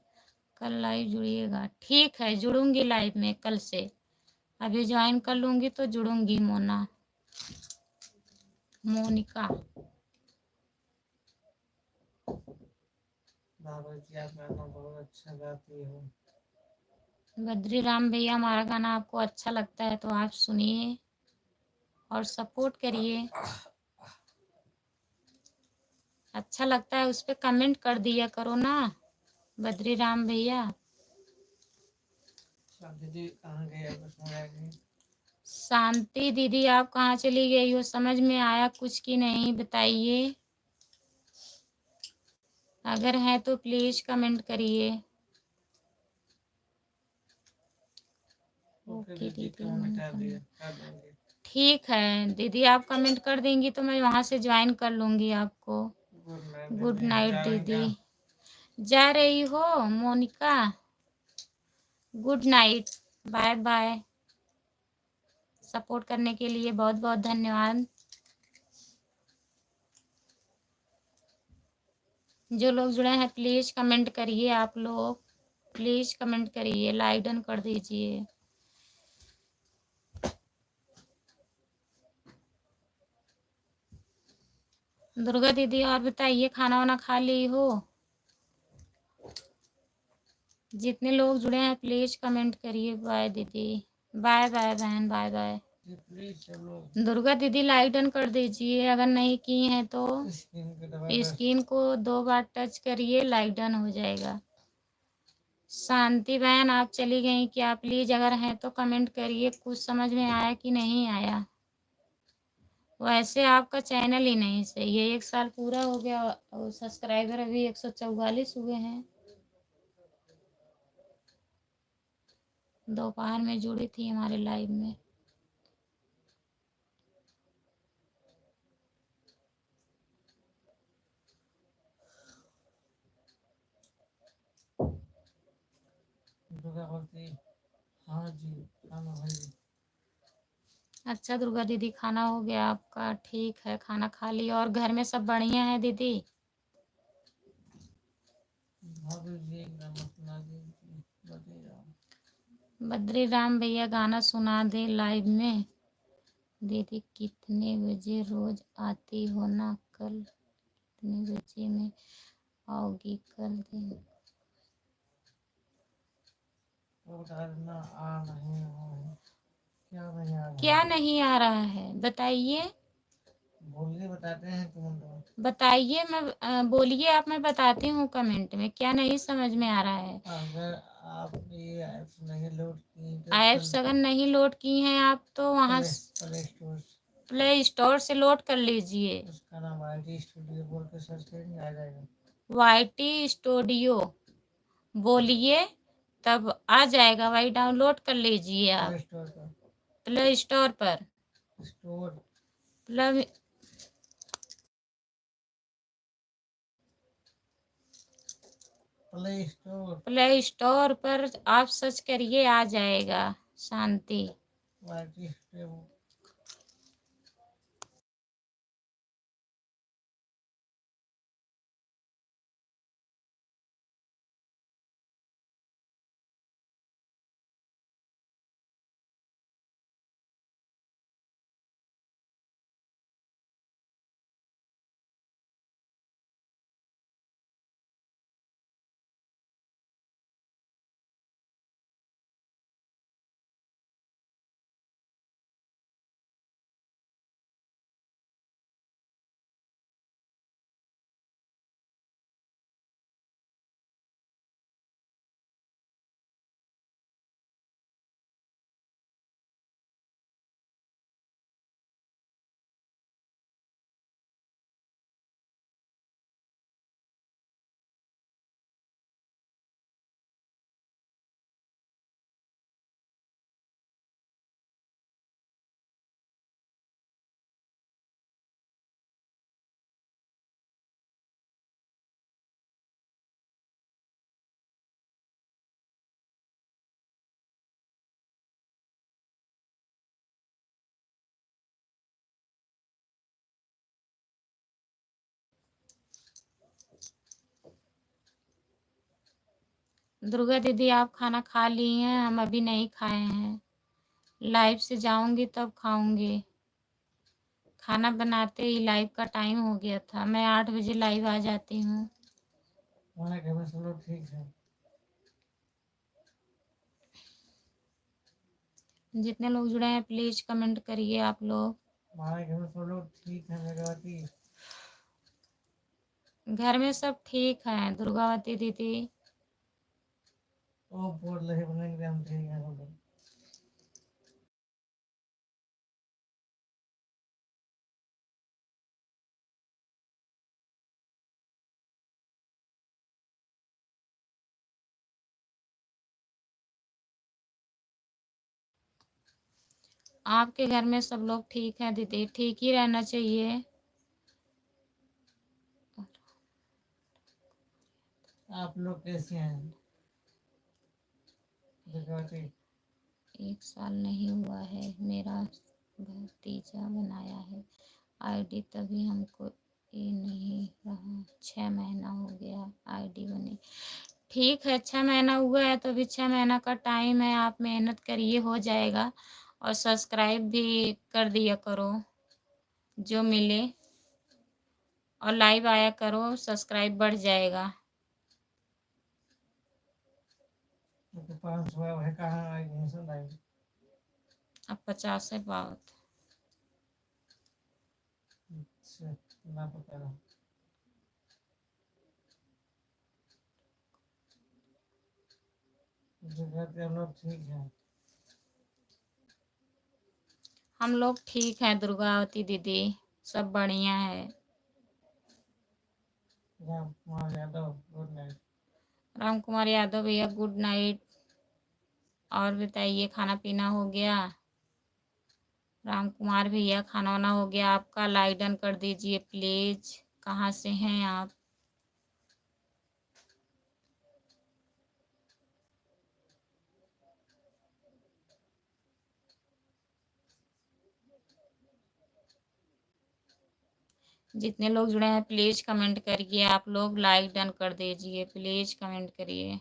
कल लाइव जुड़िएगा, ठीक है, जुड़ूंगी लाइव में कल से। अभी ज्वाइन कर लूँगी तो जुड़ूंगी। मोनिका जी, आप गाना बहुत अच्छा गाती हो। बद्रीराम भैया, हमारा गाना आपको अच्छा लगता है तो आप सुनिए और सपोर्ट करिए। अच्छा लगता है उस पर कमेंट कर दिया करो ना बद्रीराम भैया। शांति दीदी, आप कहाँ चली गई हो, समझ में आया कुछ की नहीं, बताइए। अगर है तो प्लीज कमेंट करिए। ओके दीदी, ठीक है दीदी, आप कमेंट कर देंगी तो मैं वहाँ से ज्वाइन कर लूँगी आपको। गुड नाइट दीदी। जा रही हो Monika? Good night, bye bye. Support करने के लिए बहुत बहुत धन्यवाद। जो लोग जुड़े हैं प्लीज़ कमेंट करिए, आप लोग प्लीज़ कमेंट करिए, लाइक डन कर दीजिए। दुर्गा दीदी और बताइए, खाना वाना खा ली हो? जितने लोग जुड़े हैं प्लीज़ कमेंट करिए। बाय दीदी, बाय बाय बहन, बाय बाय। प्लीज सब लोग दुर्गा दीदी लाइक डन कर दीजिए, अगर नहीं की हैं तो स्क्रीन को 2 बार टच करिए, लाइक डन हो जाएगा। शांति बहन आप चली गई क्या? प्लीज़ अगर हैं तो कमेंट करिए, कुछ समझ में आया कि नहीं आया। वैसे आपका चैनल ही नहीं सही है, 1 साल पूरा हो गया और सब्सक्राइबर अभी 144 हुए हैं। दोपहर में जुड़ी थी हमारे लाइव में। हाँ जी, खाना भाई। अच्छा दुर्गा दीदी, खाना हो गया आपका? ठीक है, खाना खा लिया। और घर में सब बढ़िया है दीदी? बद्री राम भैया गाना सुना दे लाइव में। दीदी कितने बजे रोज आती हो ना? कल कितने बजे में आओगी? कल दिन क्या नहीं आ रहा है बताइए? बोलिए, बताते हैं तुम। बताइए, मैं बोलिए आप, मैं बताती हूँ कमेंट में। क्या नहीं समझ में आ रहा है? अगर आप ये ऐप्स नहीं लोड की ऐप्स अगर नहीं लोड की हैं आप तो वहाँ प्ले स्टोर से लोड कर लीजिए। उसका नाम वाईटी स्टूडियो बोल के सर्च करेंगे, आ जाएगा। वाईटी स्टूडियो बोलिए तब आ जाएगा, वही डाउनलोड कर लीजिए आप प्ले स्टोर पर। प्ले स्टोर पर आप सर्च करिए, आ जाएगा। शांति दुर्गा दीदी आप खाना खा ली हैं? हम अभी नहीं खाए हैं, लाइव से जाऊंगी तब खाऊंगी। खाना बनाते ही लाइव का टाइम हो गया था, मैं 8 बजे लाइव आ जाती हूँ। हमारे घर में सब लोग ठीक है। जितने लोग जुड़े हैं प्लीज कमेंट करिए आप लोग। हमारे घर में सब लोग ठीक है। मेघावती घर में सब ठीक हैं दुर्गावती दीदी। ओ बोल रहे बनेंगे, हम ठीक हैं सब लोग। आपके घर में सब लोग ठीक हैं दीदी? ठीक ही रहना चाहिए। आप लोग कैसे हैं दुर्गावती? 1 साल नहीं हुआ है, मेरा भतीजा बनाया है आईडी, तभी हमको ये नहीं रहा। 6 महीना हो गया आईडी बने। ठीक है, 6 महीना हुआ है तो अभी 6 महीना का टाइम है, आप मेहनत करिए, हो जाएगा। और सब्सक्राइब भी कर दिया करो जो मिले, और लाइव आया करो, सब्सक्राइब बढ़ जाएगा। तो 500 है, कहाँ एडमिशन आई? अब 50 है बात। अच्छा, ना पता रहा। दुर्गावती हम लोग ठीक है। हम लोग ठीक हैं दुर्गावती दीदी, सब बढ़िया है। Ram Kumar Yadav good night. राम कुमार यादव भैया गुड नाइट। और बताइए, खाना पीना हो गया? राम कुमार भैया खाना वाना हो गया आपका? लाइक डन कर दीजिए प्लीज। कहाँ से हैं आप? जितने लोग जुड़े हैं प्लीज कमेंट करिए, आप लोग लाइक डन कर दीजिए, प्लीज कमेंट करिए।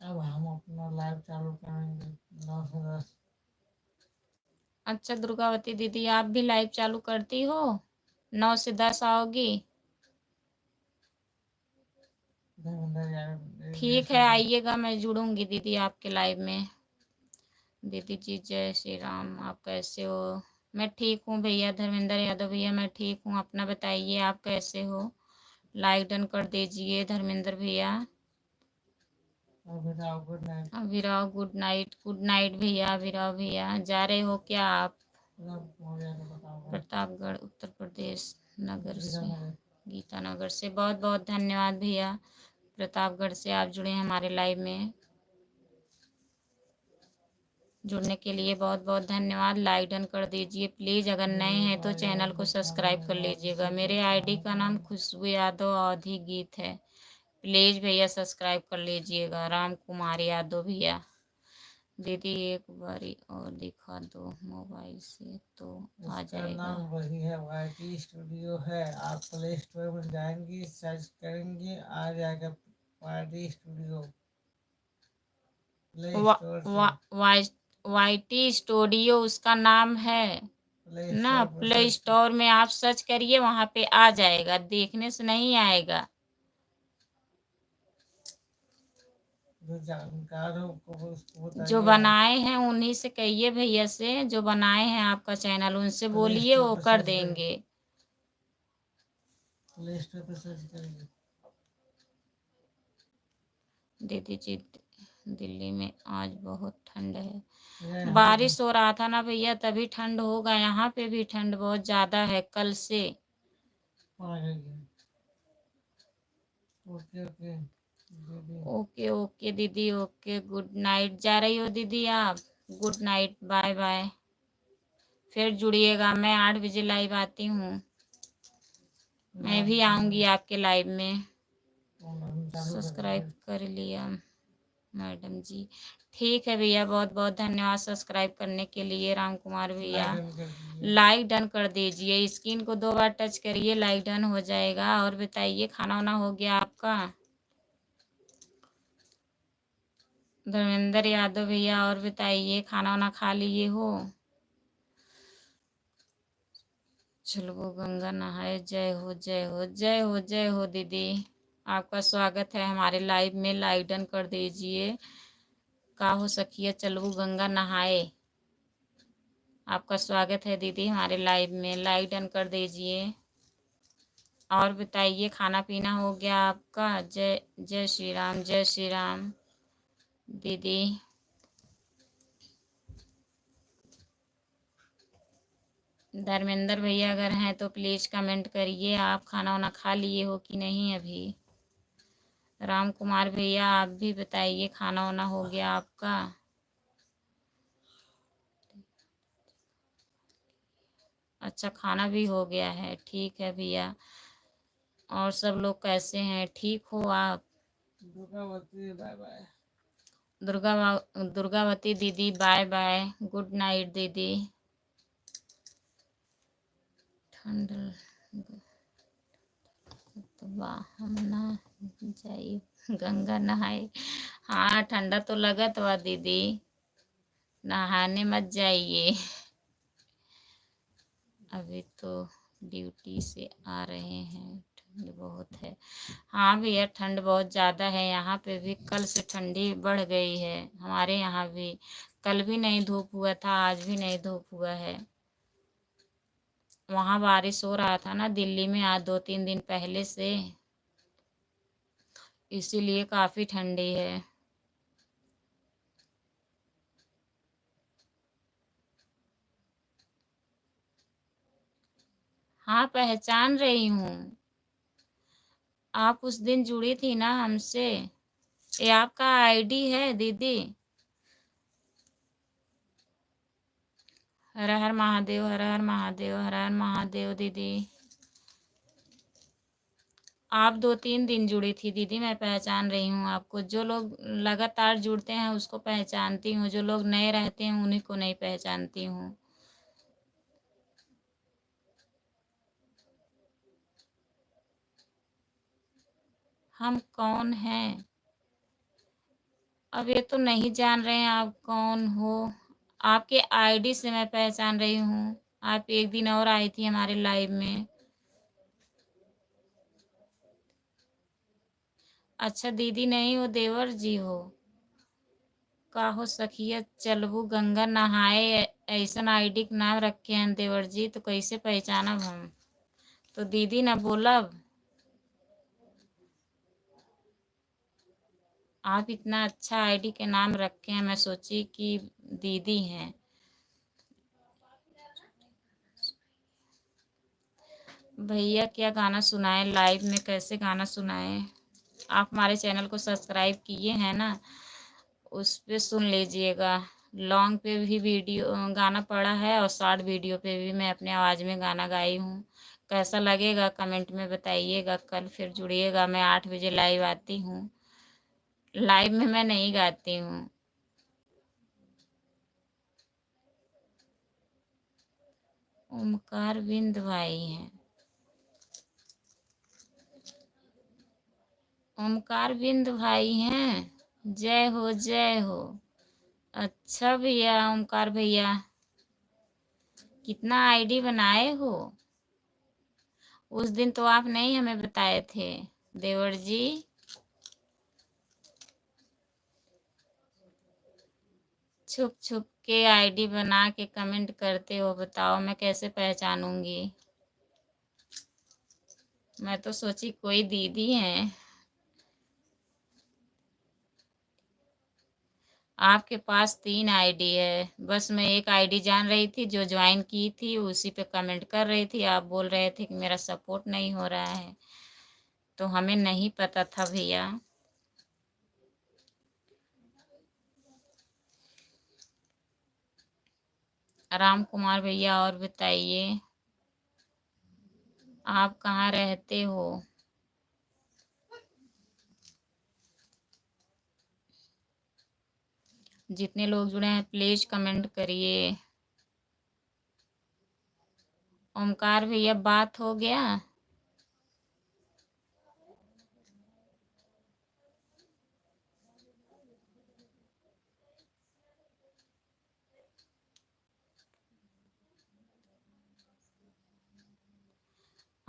अब हम अपना लाइव चालू करेंगे 9 से 10। अच्छा दुर्गावती दीदी, आप भी लाइव चालू करती हो? 9 से 10 आओगी? धर्मेंद्र यादव ठीक है, आइएगा, मैं जुड़ूंगी दीदी आपके लाइव में। दीदी जी जय श्री राम, आप कैसे हो? मैं ठीक हूँ भैया, धर्मेंद्र यादव भैया मैं ठीक हूँ, अपना बताइए आप कैसे हो? लाइक डन कर दीजिए धर्मेंद्र भैया। Abhirav good night. Abhirav good night भैया। अभिराव भैया जा रहे हो क्या आप? राम कुमार यादव बताओ। प्रतापगढ़ उत्तर प्रदेश नगर से, गीतानगर। गीतानगर से। बहुत बहुत धन्यवाद भैया, प्रतापगढ़ से आप जुड़े हैं हमारे लाइव में। जुड़ने के लिए बहुत बहुत धन्यवाद। लाइक डन कर दीजिए प्लीज़, अगर नए हैं तो चैनल को सब्सक्राइब कर लीजिएगा। मेरे आईडी का नाम खुशबू यादव अवधी गीत है, प्लीज़ भैया सब्सक्राइब कर लीजिएगा। राम कुमार यादव भैया। दीदी एक बारी और दिखा दो मोबाइल से तो आ इसका जाएगा। नाम वही है, वाईटी स्टूडियो है। आप प्ले स्टोर में जाएंगी, सर्च करेंगे, आ जाएगा वाईटी स्टूडियो प्ले स्टोर से। वाईटी स्टूडियो उसका नाम है प्ले ना। स्टोर पर प्ले सर्च स्टोर में आप सर्च करिए, वहां पे आ जाएगा, देखने से नहीं आएगा। जो जानकार हो उसको जो बताइए आप। बनाए हैं उन्हीं से कहिए, भैया से जो बनाए हैं आपका चैनल, उनसे प्ले बोलिए, स्टोर वो पर कर सर्च करें, देंगे। प्ले स्टोर पर सर्च करेंगे। दीदी जी दिल्ली में आज बहुत ठंड है। यहाँ बारिश हो रहा था ना भैया, तभी ठंड होगा। यहाँ पे भी ठंड बहुत ज्यादा है कल से। ओके ओके दीदी। ओके ओके दीदी, ओके गुड नाइट। जा रही हो दीदी आप? Good night, bye bye. फिर जुड़िएगा, मैं 8 बजे लाइव आती हूँ। मैं भी आऊँगी आपके लाइव में। सब्सक्राइब कर लिया मैडम जी, ठीक है भैया, बहुत बहुत धन्यवाद सब्सक्राइब करने के लिए। राम कुमार भैया लाइक डन कर दीजिए, स्क्रीन को 2 बार टच करिए, लाइक डन हो जाएगा। और बताइए, खाना वाना हो गया आपका? धर्मेंद्र यादव भैया, और बताइए, खाना वाना खा लिए हो? चलो गंगा नहाए, जय हो जय हो जय हो जय हो दीदी, आपका स्वागत है हमारे लाइव में। लाइक डन कर दीजिए। का हो सखिए, चलो गंगा नहाए, आपका स्वागत है दीदी हमारे लाइव में। लाइक डन कर दीजिए। और बताइए, खाना पीना हो गया आपका? जय जय श्री राम, जय श्री राम दीदी। धर्मेंद्र भैया अगर हैं तो प्लीज़ कमेंट करिए, आप खाना वाना खा लिए हो कि नहीं अभी। राम कुमार भैया आप भी बताइए, खाना वाना हो गया आपका। अच्छा, खाना भी हो गया है, ठीक है भैया। और सब लोग कैसे हैं, ठीक हो आप? Durgavati bye bye. दुर्गावती दीदी बाय बाय, गुड नाइट दीदी। ठंड हम ना जाइए गंगा नहाए। हाँ, ठंडा तो लगत बा दीदी, नहाने मत जाइए। अभी तो ड्यूटी से आ रहे हैं, ठंड बहुत है। हाँ भैया, ठंड बहुत ज़्यादा है यहाँ पे भी, कल से ठंडी बढ़ गई है हमारे यहाँ भी। कल भी नहीं धूप हुआ था, आज भी नहीं धूप हुआ है। वहाँ बारिश हो रहा था ना दिल्ली में आज 2-3 दिन पहले से, इसीलिए काफ़ी ठंडी है। हाँ, पहचान रही हूँ। आप उस दिन जुड़ी थी ना हमसे, ये आपका आईडी है दीदी। हर हर महादेव, हर हर महादेव, हर हर महादेव दीदी। आप 2-3 दिन जुड़ी थी दीदी, मैं पहचान रही हूँ आपको। जो लोग लगातार जुड़ते हैं उसको पहचानती हूँ, जो लोग नए रहते हैं उन्हीं को नहीं पहचानती हूँ। हम कौन हैं? अब ये तो नहीं जान रहे हैं आप कौन हो। आपके आईडी से मैं पहचान रही हूँ, आप एक दिन और आई थी हमारे लाइव में। अच्छा दीदी नहीं हो, देवर जी हो। का हो सखिया चलबू गंगा नहाए, ऐसन आईडी के नाम रखे हैं देवर जी, तो कैसे पहचानब हम? तो दीदी ना बोलब। आप इतना अच्छा आईडी के नाम रखे हैं, मैं सोची कि दीदी हैं। भैया क्या गाना सुनाए लाइव में, कैसे गाना सुनाए? आप हमारे चैनल को सब्सक्राइब किए हैं ना, उस पे सुन लीजिएगा। लॉन्ग पे भी वीडियो गाना पड़ा है और शॉर्ट वीडियो पे भी मैं अपने आवाज़ में गाना गाई हूँ। कैसा लगेगा कमेंट में बताइएगा। कल फिर जुड़िएगा, मैं 8 बजे लाइव आती हूँ। लाइव में मैं नहीं गाती हूँ। ओमकार बिंद भाई हैं। ओमकार बिंद भाई हैं, जय हो जय हो। अच्छा भैया, ओमकार भैया कितना आईडी बनाए हो? उस दिन तो आप नहीं हमें बताए थे देवर जी। छुप छुप के आईडी बना के कमेंट करते हो, बताओ मैं कैसे पहचानूंगी? मैं तो सोची कोई दीदी है। आपके पास 3 आईडी है, बस मैं एक आईडी जान रही थी जो ज्वाइन की थी, उसी पे कमेंट कर रही थी। आप बोल रहे थे कि मेरा सपोर्ट नहीं हो रहा है, तो हमें नहीं पता था भैया। राम कुमार भैया और बताइए, आप कहाँ रहते हो? जितने लोग जुड़े हैं प्लीज कमेंट करिए। ओमकार भैया बात हो गया?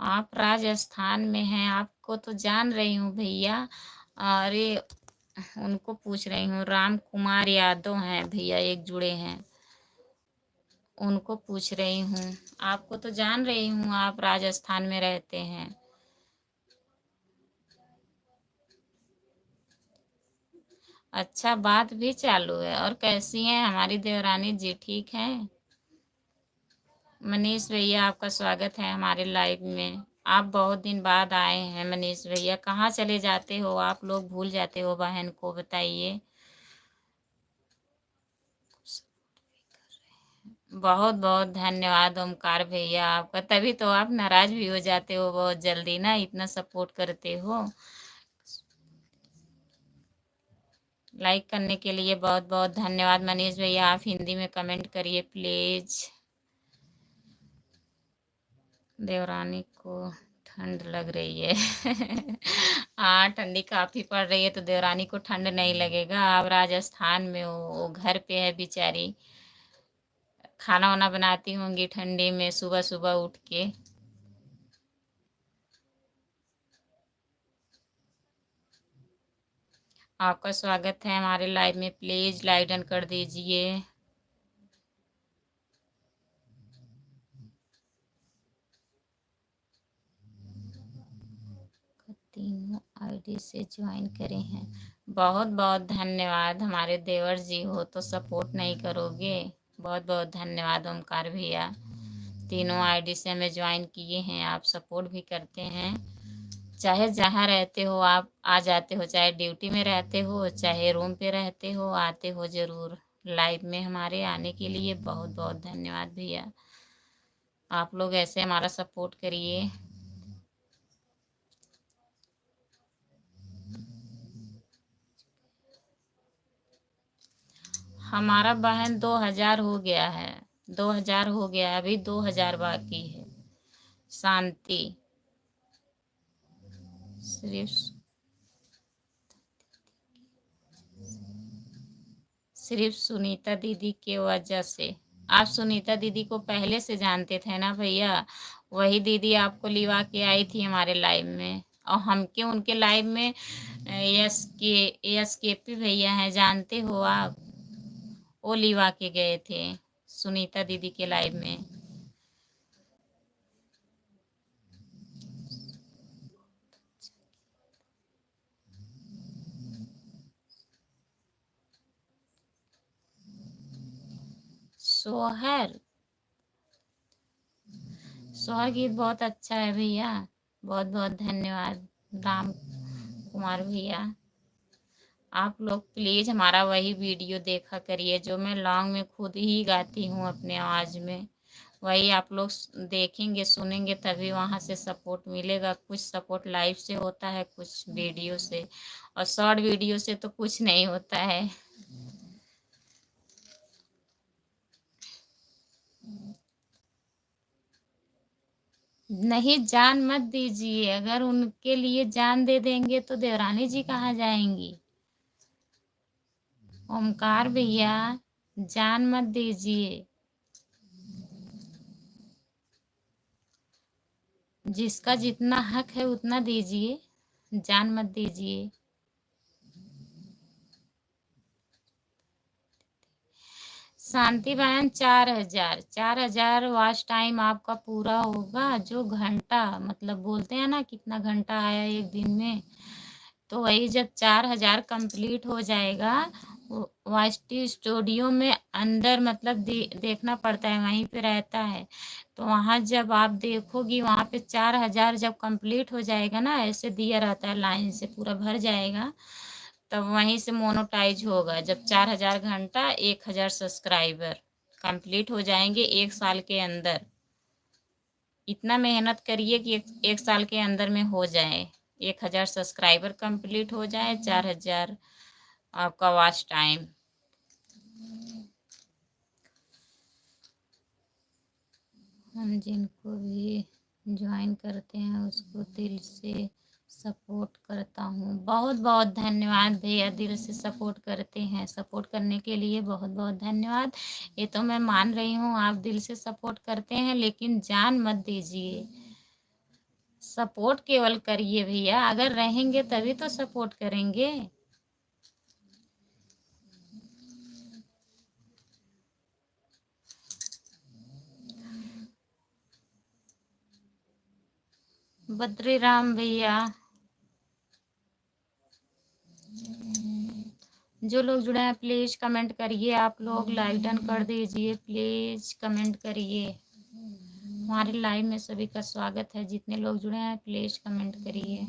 आप राजस्थान में हैं, आपको तो जान रही हूँ भैया। अरे उनको पूछ रही हूँ, राम कुमार यादव हैं भैया, एक जुड़े हैं, उनको पूछ रही हूँ। आपको तो जान रही हूँ, आप राजस्थान में रहते हैं। अच्छा, बात भी चालू है। और कैसी हैं हमारी देवरानी जी, ठीक हैं? मनीष भैया आपका स्वागत है हमारे लाइव में। आप बहुत दिन बाद आए हैं मनीष भैया, कहाँ चले जाते हो आप लोग, भूल जाते हो बहन को, बताइए। बहुत बहुत धन्यवाद ओमकार भैया आपका, तभी तो आप नाराज भी हो जाते हो बहुत जल्दी ना, इतना सपोर्ट करते हो। लाइक करने के लिए बहुत बहुत धन्यवाद मनीष भैया। आप हिंदी में कमेंट करिए प्लीज। देवरानी को ठंड लग रही है। हाँ, ठंडी काफी पड़ रही है, तो देवरानी को ठंड नहीं लगेगा। आप राजस्थान में हो, वो घर पे है बेचारी, खाना वाना बनाती होंगी ठंडी में सुबह सुबह उठ के। आपका स्वागत है हमारे लाइव में, प्लीज लाइक डन कर दीजिए। तीनों आईडी से ज्वाइन करे हैं, बहुत बहुत धन्यवाद। हमारे देवर जी हो तो सपोर्ट नहीं करोगे? बहुत बहुत धन्यवाद ओमकार भैया, तीनों आईडी से हमें ज्वाइन किए हैं, आप सपोर्ट भी करते हैं। चाहे जहाँ रहते हो आप आ जाते हो, चाहे ड्यूटी में रहते हो, चाहे रूम पे रहते हो, आते हो ज़रूर लाइव में। हमारे आने के लिए बहुत बहुत धन्यवाद भैया। आप लोग ऐसे हमारा सपोर्ट करिए। हमारा बहन 2000 हो गया है, 2000 हो गया, अभी 2000 बाकी है। शांति सिर्फ सुनीता दीदी के वजह से। आप सुनीता दीदी को पहले से जानते थे ना भैया, वही दीदी आपको लिवा के आई थी हमारे लाइव में, और हम क्यों उनके लाइव में। यस के पी भैया हैं, जानते हो आप, वो लिवा के गए थे सुनीता दीदी के लाइव में। सोहर सोहर गीत बहुत अच्छा है भैया, बहुत बहुत धन्यवाद राम कुमार भैया। आप लोग प्लीज़ हमारा वही वीडियो देखा करिए जो मैं लॉन्ग में खुद ही गाती हूँ अपने आवाज़ में, वही आप लोग देखेंगे सुनेंगे तभी वहाँ से सपोर्ट मिलेगा। कुछ सपोर्ट लाइव से होता है, कुछ वीडियो से, और शॉर्ट वीडियो से तो कुछ नहीं होता है। नहीं, जान मत दीजिए, अगर उनके लिए जान दे देंगे तो देवरानी जी कहाँ जाएंगी। ओमकार भैया जान मत दीजिए, जिसका जितना हक है उतना दीजिए, जान मत दीजिए। शांति बहन 4000 वॉच टाइम आपका पूरा होगा, जो घंटा मतलब बोलते हैं ना कितना घंटा आया एक दिन में, तो वही जब 4000 कंप्लीट हो जाएगा, वाइटी स्टूडियो में अंदर मतलब देखना पड़ता है, वहीं पे रहता है, तो वहाँ जब आप देखोगी वहाँ पे 4000 जब कंप्लीट हो जाएगा ना, ऐसे दिया रहता है लाइन से पूरा भर जाएगा, तब वहीं से मोनोटाइज होगा। जब 4000 घंटा 1000 सब्सक्राइबर कंप्लीट हो जाएंगे 1 साल के अंदर। इतना मेहनत करिए कि एक साल के अंदर में हो जाए, 1000 सब्सक्राइबर कंप्लीट हो जाए, 4000 आपका वॉच टाइम। हम जिनको भी ज्वाइन करते हैं उसको दिल से सपोर्ट करता हूँ। बहुत बहुत धन्यवाद भैया, दिल से सपोर्ट करते हैं, सपोर्ट करने के लिए बहुत बहुत धन्यवाद। ये तो मैं मान रही हूँ आप दिल से सपोर्ट करते हैं, लेकिन जान मत दीजिए, सपोर्ट केवल करिए भैया, अगर रहेंगे तभी तो सपोर्ट करेंगे। बद्री राम भैया, जो लोग जुड़े हैं प्लीज कमेंट करिए, आप लोग लाइक डन कर दीजिए, प्लीज कमेंट करिए। हमारे लाइव में सभी का स्वागत है। जितने लोग जुड़े हैं प्लीज कमेंट करिए।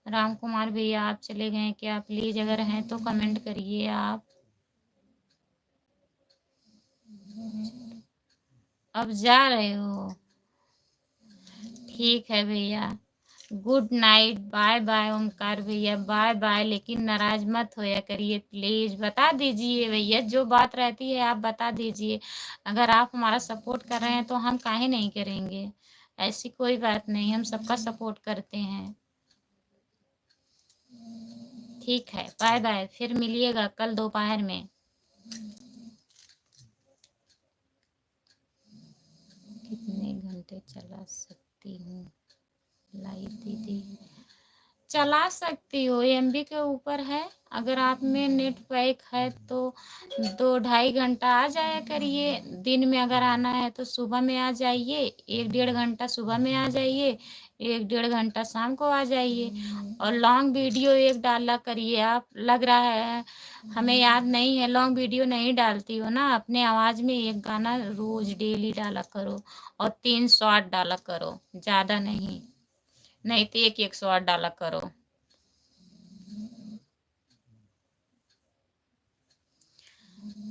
राम कुमार भैया आप चले गए क्या? प्लीज अगर हैं तो कमेंट करिए आप। अब जा रहे हो? ठीक है भैया, good night, bye bye Omkar भैया, बाय बाय। लेकिन नाराज मत होया करिए प्लीज, बता दीजिए भैया, जो बात रहती है आप बता दीजिए। अगर आप हमारा सपोर्ट कर रहे हैं तो हम काहे नहीं करेंगे। ऐसी कोई बात नहीं, हम सबका सपोर्ट करते हैं। ठीक है, बाय बाय, फिर मिलिएगा कल दोपहर में। कितने घंटे चला सकती हूँ लाइव दीदी? चला सकती हो, एमबी के ऊपर है। अगर आप में नेट पैक है तो 2-2.5 घंटा आ जाया करिए। दिन में अगर आना है तो सुबह में आ जाइए, 1-1.5 घंटा सुबह में आ जाइए, 1-1.5 घंटा शाम को आ जाइए। और लॉन्ग वीडियो एक डाला करिए आप। लग रहा है हमें याद नहीं है, लॉन्ग वीडियो नहीं डालती हो ना। अपने आवाज़ में एक गाना रोज डेली डाला करो और 3 शॉर्ट डाला करो, ज़्यादा नहीं। नहीं तो एक शॉर्ट डाला करो।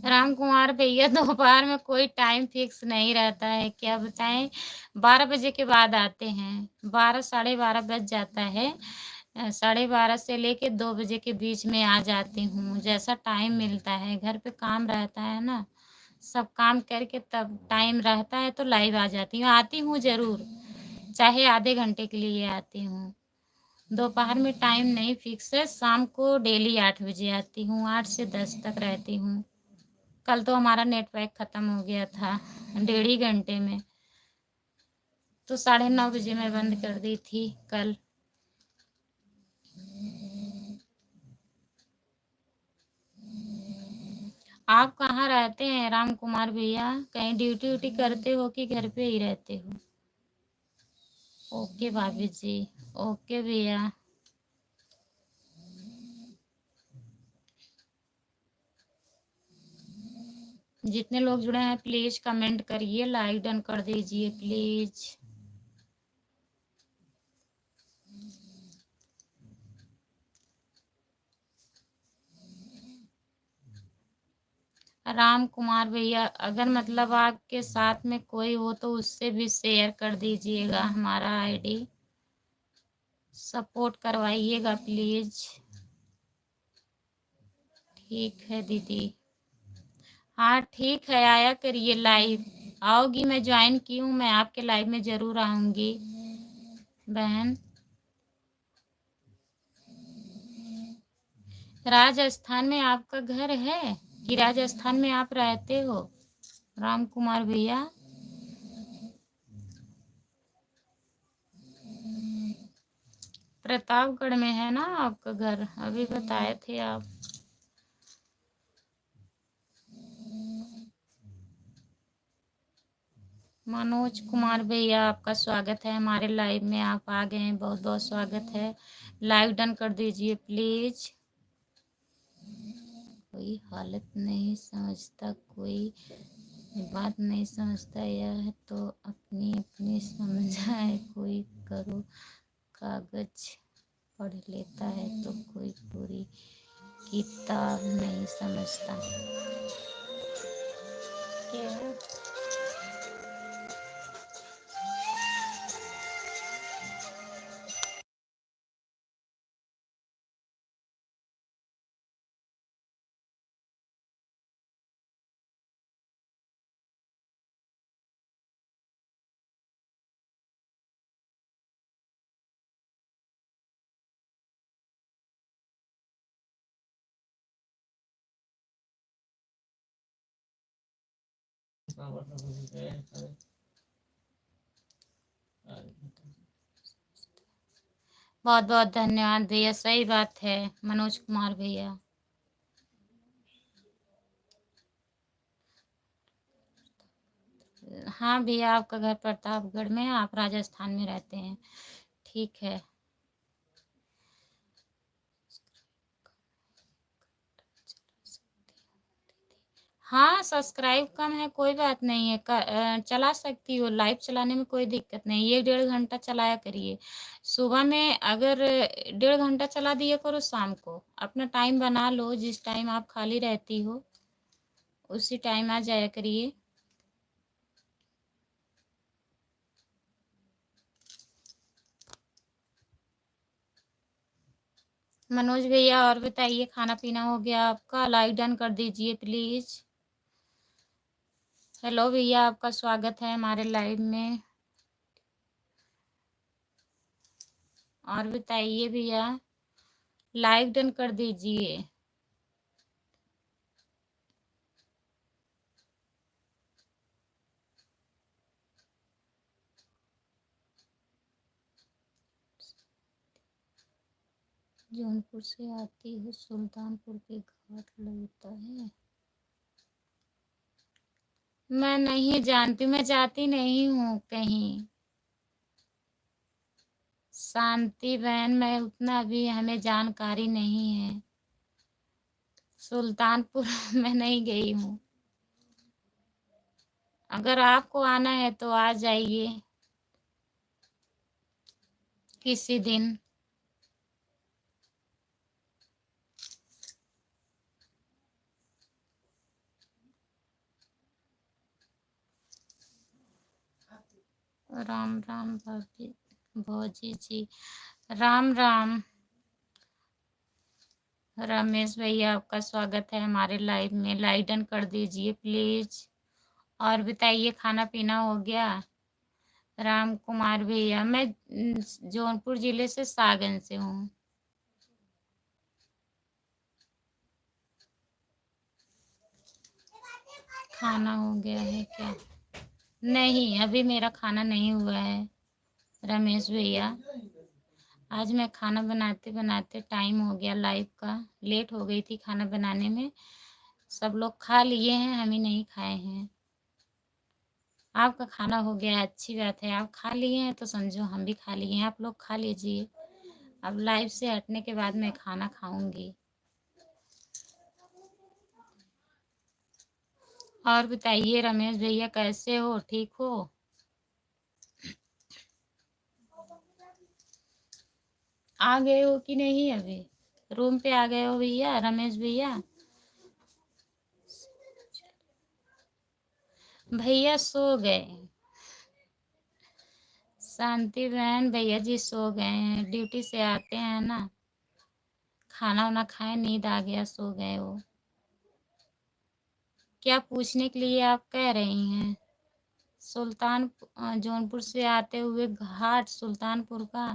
राम कुमार भैया दोपहर में कोई टाइम फिक्स नहीं रहता है, क्या बताएं। 12 बजे के बाद आते हैं, 12 12:30 बज जाता है। 12:30 से लेके 2 बजे के बीच में आ जाती हूँ, जैसा टाइम मिलता है। घर पे काम रहता है ना, सब काम करके तब टाइम रहता है तो लाइव आ जाती हूँ। आती हूँ ज़रूर, चाहे आधे घंटे के लिए आती हूँ। दोपहर में टाइम नहीं फिक्स है। शाम को डेली 8 बजे आती हूँ, 8 से 10 तक रहती हूँ। कल तो हमारा नेट पैक ख़त्म हो गया था 1.5 घंटे में, तो 9:30 बजे मैं बंद कर दी थी कल। आप कहाँ रहते हैं राम कुमार भैया? कहीं ड्यूटी व्यूटी करते हो कि घर पे ही रहते हो? ओके भाभी जी, ओके भैया। जितने लोग जुड़े हैं प्लीज कमेंट करिए, लाइक डन कर दीजिए प्लीज। राम कुमार भैया अगर मतलब आपके साथ में कोई हो तो उससे भी शेयर कर दीजिएगा हमारा आईडी, सपोर्ट करवाइएगा प्लीज। ठीक है दीदी, हाँ ठीक है, आया करिए लाइव। आओगी, मैं ज्वाइन की हूँ, मैं आपके लाइव में ज़रूर आऊँगी बहन। राजस्थान में आपका घर है कि राजस्थान में आप रहते हो राम कुमार भैया? प्रतापगढ़ में है ना आपका घर, अभी बताए थे आप। मनोज कुमार भैया आपका स्वागत है हमारे लाइव में, आप आ गए हैं, बहुत बहुत स्वागत है। लाइव डन कर दीजिए प्लीज। कोई हालत नहीं समझता, कोई बात नहीं समझता, यह तो अपनी अपनी समझाए। कोई करो कागज पढ़ लेता है तो कोई पूरी किताब नहीं समझता। क्या बहुत बहुत धन्यवाद भैया, सही बात है मनोज कुमार भैया। हाँ भैया, आपका घर प्रतापगढ़ में है, आप राजस्थान में रहते हैं, ठीक है। हाँ, सब्सक्राइब कम है, कोई बात नहीं है, चला सकती हो, लाइव चलाने में कोई दिक्कत नहीं, 1 डेढ़ घंटा चलाया करिए। सुबह में अगर 1.5 घंटा चला दिया करो, शाम को अपना टाइम बना लो, जिस टाइम आप खाली रहती हो, उसी टाइम आ जाया करिए। मनोज भैया और बताइए, खाना-पीना हो गया आपका? लाइव डन कर दीजिए प्लीज़। हेलो भैया, आपका स्वागत है हमारे लाइव में। और बताइए भैया, लाइव डन कर दीजिए। जौनपुर से आती हूँ, सुल्तानपुर के घाट लगता है। मैं नहीं जानती, मैं जाती नहीं हूँ कहीं। शांति बहन, मैं उतना भी हमें जानकारी नहीं है। सुल्तानपुर में नहीं गई हूँ। अगर आपको आना है तो आ जाइए किसी दिन। राम राम भाभी, भौजी जी, राम राम। रमेश भैया, आपका स्वागत है हमारे लाइव में, लाइव डन कर दीजिए प्लीज। और बताइए, खाना पीना हो गया? राम कुमार भैया, मैं जौनपुर जिले से सागन से हूँ। खाना हो गया है क्या? नहीं, अभी मेरा खाना नहीं हुआ है रमेश भैया। आज मैं खाना बनाते बनाते टाइम हो गया लाइव का, लेट हो गई थी खाना बनाने में। सब लोग खा लिए हैं, हम ही नहीं खाए हैं। आपका खाना हो गया, अच्छी बात है। आप खा लिए हैं तो समझो हम भी खा लिए हैं। आप लोग खा लीजिए। अब लाइव से हटने के बाद मैं खाना खाऊंगी। और बताइए रमेश भैया, कैसे हो? ठीक हो? आ गए हो कि नहीं? अभी रूम पे आ गए हो भैया, रमेश भैया? भैया सो गए। शांति बहन, भैया जी सो गए हैं, ड्यूटी से आते हैं ना, खाना वाना खाए, नींद आ गया, सो गए वो। क्या पूछने के लिए आप कह रही हैं? जौनपुर से आते हुए घाट सुल्तानपुर का।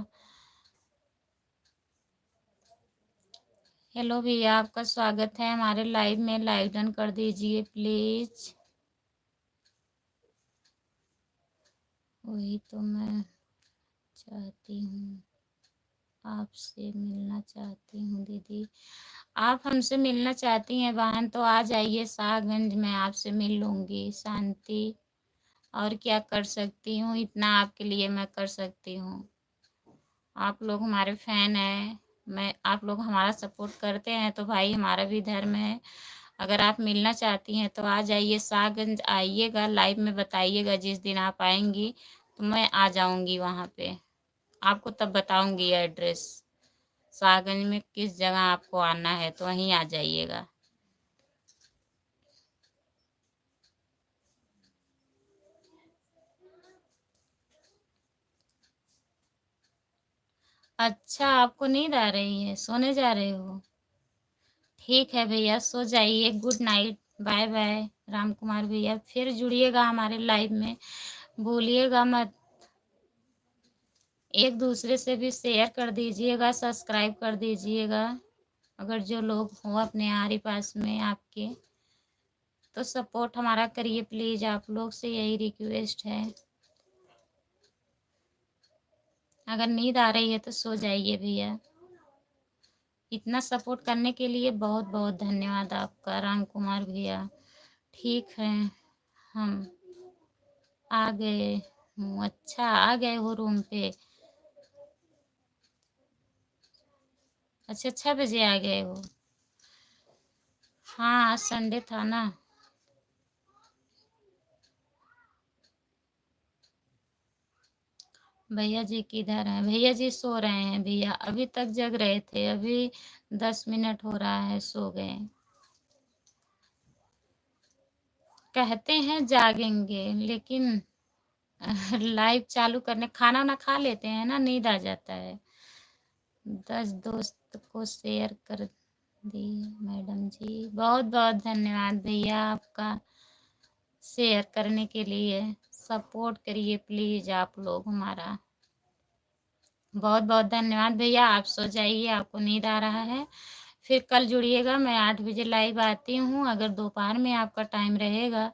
हेलो भैया, आपका स्वागत है हमारे लाइव में, लाइव डन कर दीजिए प्लीज। वही तो मैं चाहती हूँ, आपसे मिलना चाहती हूँ दीदी। आप हमसे मिलना चाहती हैं बहन तो आ जाइए शाहगंज, मैं आपसे मिल लूँगी। शांति, और क्या कर सकती हूँ, इतना आपके लिए मैं कर सकती हूँ। आप लोग हमारे फैन हैं, मैं आप लोग हमारा सपोर्ट करते हैं तो भाई हमारा भी धर्म है। अगर आप मिलना चाहती हैं तो आ जाइए शाहगंज, आइएगा, लाइव में बताइएगा जिस दिन आप आएंगी तो मैं आ जाऊंगी वहाँ पे। आपको तब बताऊंगी एड्रेस, शाहगंज में किस जगह आपको आना है तो वहीं आ जाइएगा। अच्छा, आपको नींद आ रही है, सोने जा रहे हो? ठीक है भैया, सो जाइए। Good night, bye bye. Ram Kumar भैया, फिर जुड़िएगा हमारे लाइव में, भूलिएगा मत। एक दूसरे से भी शेयर कर दीजिएगा, सब्सक्राइब कर दीजिएगा। अगर जो लोग हो अपने आरी पास में आपके, तो सपोर्ट हमारा करिए प्लीज़, आप लोग से यही रिक्वेस्ट है। अगर नींद आ रही है तो सो जाइए भैया। इतना सपोर्ट करने के लिए बहुत बहुत धन्यवाद आपका राम कुमार भैया। ठीक है, हम आ गए हूँ। अच्छा, आ गए हो रूम पे? अच्छा, 6 बजे आ गए हो? हाँ, आज संडे था ना। भैया जी किधर हैं? भैया जी सो रहे हैं भैया, अभी तक जग रहे थे, अभी 10 मिनट हो रहा है सो गए। कहते हैं जागेंगे, लेकिन लाइव चालू करने खाना ना खा लेते हैं ना, नींद आ जाता है। 10 दोस्त को शेयर कर दिए मैडम जी। बहुत बहुत धन्यवाद भैया आपका शेयर करने के लिए। सपोर्ट करिए प्लीज आप लोग हमारा। बहुत बहुत धन्यवाद भैया। आप सो जाइए, आपको नींद आ रहा है। फिर कल जुड़िएगा, मैं 8 बजे लाइव आती हूँ। अगर दोपहर में आपका टाइम रहेगा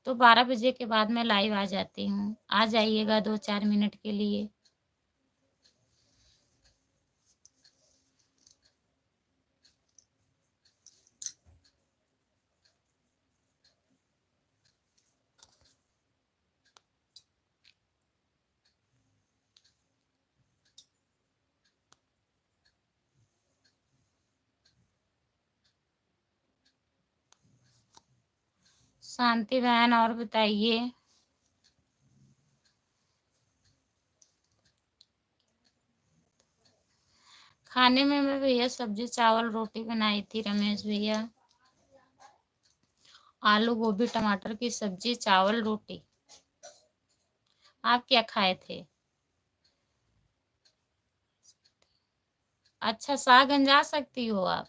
तो 12 बजे के बाद मैं लाइव आ जाती हूँ। आ जाइएगा 2-4 मिनट के लिए। शांति बहन और बताइए। खाने में मैं भैया सब्जी चावल रोटी बनाई थी रमेश भैया। आलू गोभी टमाटर की सब्जी चावल रोटी। आप क्या खाए थे? अच्छा, सागन जा सकती हो आप?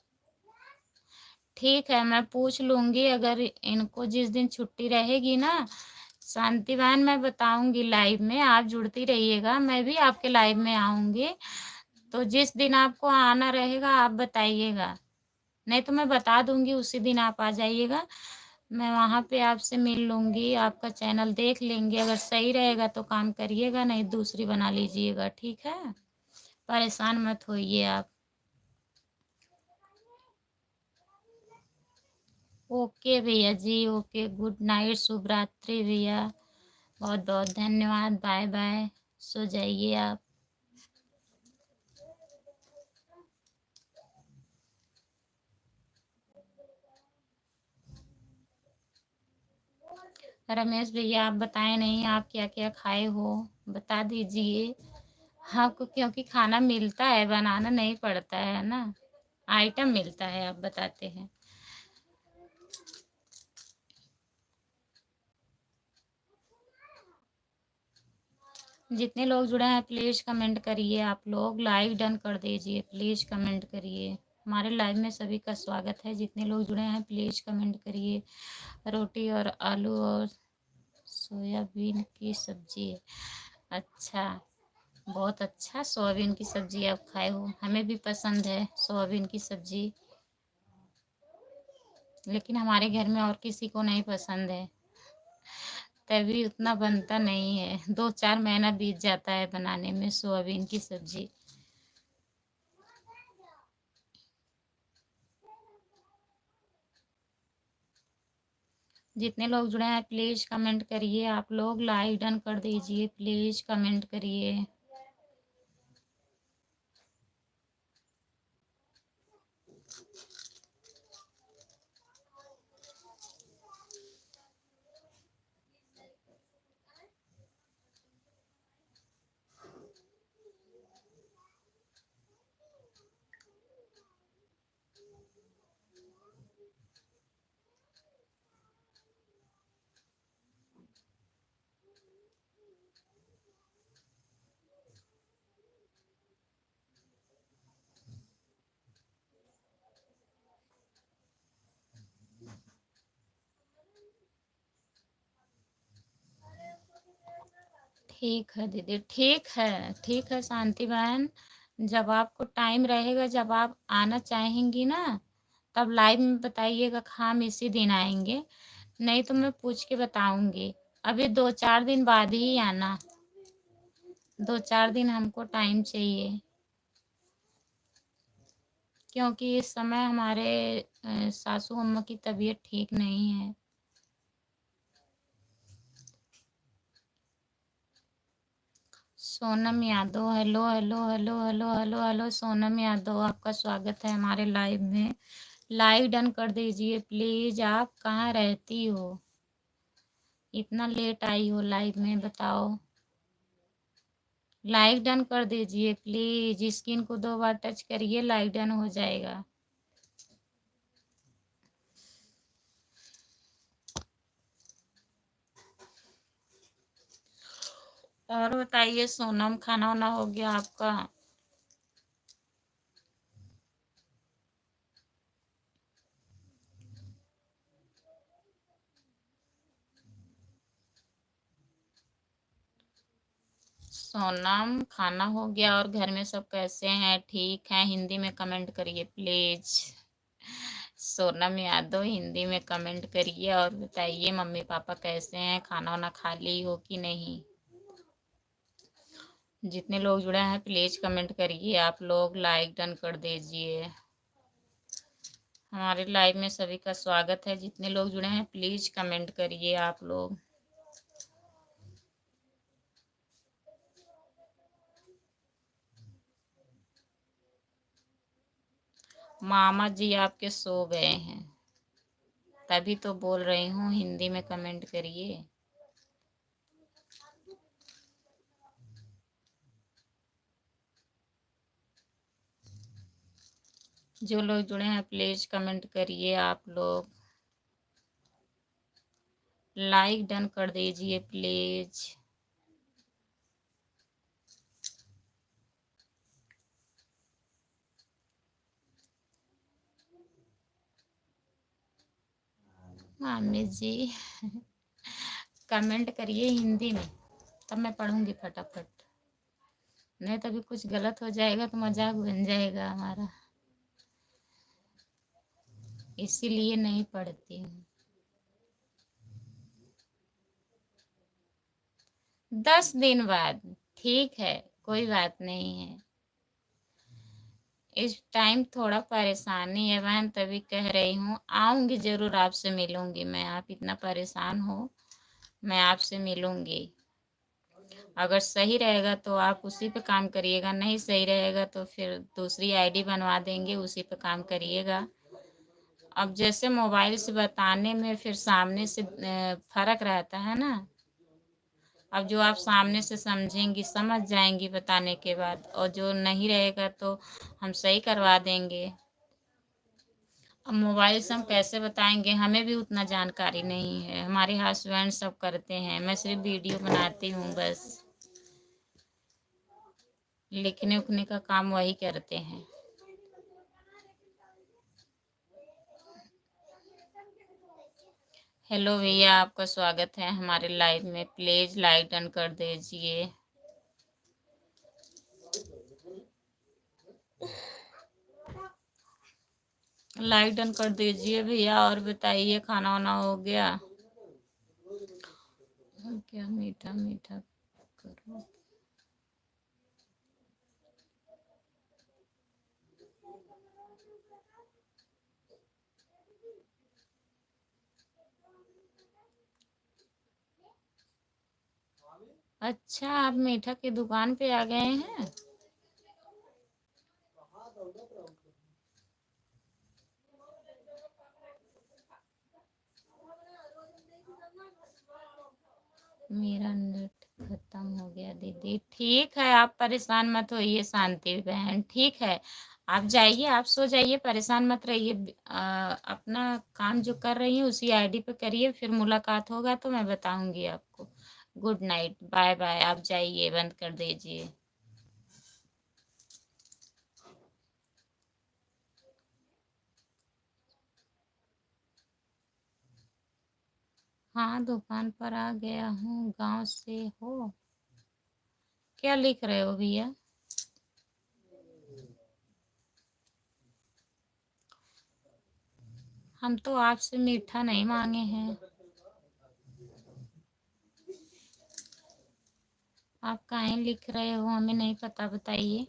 ठीक है, मैं पूछ लूंगी। अगर इनको जिस दिन छुट्टी रहेगी ना शांति बहन, मैं बताऊंगी लाइव में। आप जुड़ती रहिएगा, मैं भी आपके लाइव में आऊंगी। तो जिस दिन आपको आना रहेगा आप बताइएगा, नहीं तो मैं बता दूंगी, उसी दिन आप आ जाइएगा। मैं वहाँ पे आपसे मिल लूंगी, आपका चैनल देख लेंगे। अगर सही रहेगा तो काम करिएगा, नहीं दूसरी बना लीजिएगा, ठीक है? परेशान मत होइए आप। ओके भैया जी, ओके, गुड नाइट, शुभ रात्रि भैया। बहुत बहुत धन्यवाद, बाय बाय। सो जाइए आप। रमेश भैया आप बताएं नहीं, आप क्या क्या खाए हो बता दीजिए। आपको क्योंकि खाना मिलता है, बनाना नहीं पड़ता है ना, आइटम मिलता है, आप बताते हैं। जितने लोग जुड़े हैं प्लीज़ कमेंट करिए। आप लोग लाइव डन कर दीजिए, प्लीज़ कमेंट करिए। हमारे लाइव में सभी का स्वागत है। जितने लोग जुड़े हैं प्लीज़ कमेंट करिए। रोटी और आलू और सोयाबीन की सब्जी। अच्छा, बहुत अच्छा, सोयाबीन की सब्जी आप खाए हो। हमें भी पसंद है सोयाबीन की सब्जी, लेकिन हमारे घर में और किसी को नहीं पसंद है, तभी उतना बनता नहीं है। 2-4 महीना बीत जाता है बनाने में सोयाबीन की सब्जी। जितने लोग जुड़े हैं प्लीज़ कमेंट करिए। आप लोग लाइक डन कर दीजिए, प्लीज़ कमेंट करिए। ठीक है दीदी, ठीक है, ठीक है शांति बहन। जब आपको टाइम रहेगा, जब आप आना चाहेंगी ना, तब लाइव में बताइएगा, हम इसी दिन आएंगे। नहीं तो मैं पूछ के बताऊंगी। अभी 2-4 दिन बाद ही आना, 2-4 दिन हमको टाइम चाहिए, क्योंकि इस समय हमारे सासू अम्मा की तबीयत ठीक नहीं है। Sonam Yadav, hello hello hello hello hello hello. Sonam Yadav, आपका स्वागत है हमारे लाइव में। लाइव डन कर दीजिए प्लीज। आप कहाँ रहती हो, इतना लेट आई हो लाइव में, बताओ। लाइक डन कर दीजिए प्लीज। स्क्रीन को 2 बार टच करिए, लाइक डन हो जाएगा। और बताइए सोनम, खाना वाना हो गया आपका? सोनम, खाना हो गया? और घर में सब कैसे हैं? ठीक हैं? हिंदी में कमेंट करिए प्लीज। सोनम यादव, हिंदी में कमेंट करिए और बताइए मम्मी पापा कैसे हैं? खाना वाना खा ली हो कि नहीं? जितने लोग जुड़े हैं प्लीज कमेंट करिए। आप लोग लाइक डन कर दीजिए। हमारे लाइव में सभी का स्वागत है। जितने लोग जुड़े हैं प्लीज कमेंट करिए आप लोग। मामा जी आपके सो गए हैं, तभी तो बोल रही हूँ हिंदी में कमेंट करिए। जो लोग जुड़े हैं प्लीज कमेंट करिए आप लोग। लाइक डन कर दीजिए प्लीज। मामी जी कमेंट करिए हिंदी में, तब मैं पढ़ूंगी फटाफट। नहीं तो अभी कुछ गलत हो जाएगा तो मजाक बन जाएगा हमारा, इसीलिए नहीं पढ़ती हूँ। 10 दिन बाद ठीक है, कोई बात नहीं है। इस टाइम थोड़ा परेशानी है बहन, तभी कह रही हूँ आऊंगी जरूर, आपसे मिलूंगी मैं। आप इतना परेशान हो, मैं आपसे मिलूंगी। अगर सही रहेगा तो आप उसी पे काम करिएगा, नहीं सही रहेगा तो फिर दूसरी आईडी बनवा देंगे, उसी पे काम करिएगा। अब जैसे मोबाइल से बताने में फिर सामने से फर्क रहता है ना। अब जो आप सामने से समझेंगी, समझ जाएंगी बताने के बाद, और जो नहीं रहेगा तो हम सही करवा देंगे। अब मोबाइल से हम कैसे बताएंगे, हमें भी उतना जानकारी नहीं है। हमारे हस्बैंड सब करते हैं, मैं सिर्फ वीडियो बनाती हूँ बस। लिखने उखने का काम वही करते हैं। हेलो भैया, आपका स्वागत है हमारे लाइव में। प्लीज लाइक डन कर दीजिए। लाइक डन कर दीजिए भैया। और बताइए खाना वाना हो गया? क्या मीठा मीठा करो। अच्छा, आप मीठा की दुकान पे आ गए हैं? मेरा नेट खत्म हो गया दीदी। ठीक है, आप परेशान मत होइए शांति बहन, ठीक है। आप जाइए, आप सो जाइए, परेशान मत रहिए। अपना काम जो कर रही हैं उसी आईडी पे करिए, फिर मुलाकात होगा तो मैं बताऊंगी आपको। Good night, bye bye. आप जाइए, बंद कर दीजिए। हाँ, दुकान पर आ गया हूँ। गांव से हो? क्या लिख रहे हो भैया? हम तो आपसे मीठा नहीं मांगे हैं। आप काहे लिख रहे हो, हमें नहीं पता, बताइए।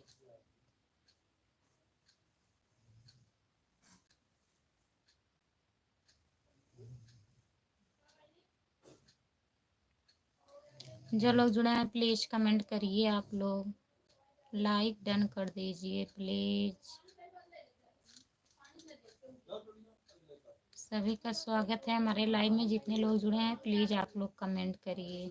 जो लोग जुड़े हैं प्लीज कमेंट करिए आप लोग। लाइक डन कर दीजिए प्लीज। सभी का स्वागत है हमारे लाइव में। जितने लोग जुड़े हैं प्लीज आप लोग कमेंट करिए।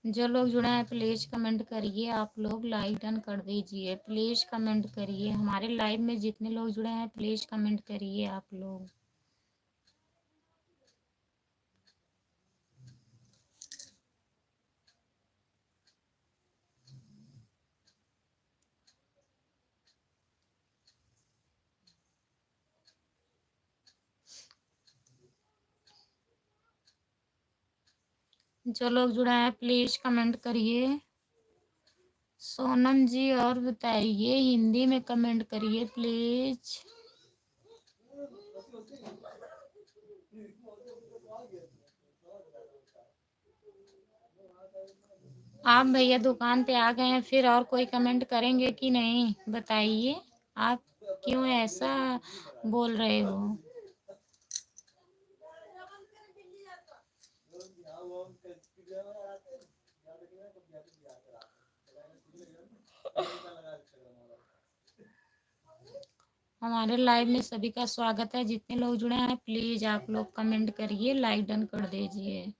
जो लोग जुड़े हैं प्लीज कमेंट करिए, आप लोग लाइक डन कर दीजिए, प्लीज कमेंट करिए। हमारे लाइव में जितने लोग जुड़े हैं प्लीज कमेंट करिए आप लोग। जो लोग जुड़े हैं प्लीज कमेंट करिए। सोनम जी और बताइए, हिंदी में कमेंट करिए प्लीज। आप भैया दुकान पे आ गए हैं, फिर और कोई कमेंट करेंगे कि नहीं बताइए। आप क्यों ऐसा बोल रहे हो? हमारे लाइव में सभी का स्वागत है। जितने लोग जुड़े हैं प्लीज आप लोग कमेंट करिए, लाइक डन कर दीजिए।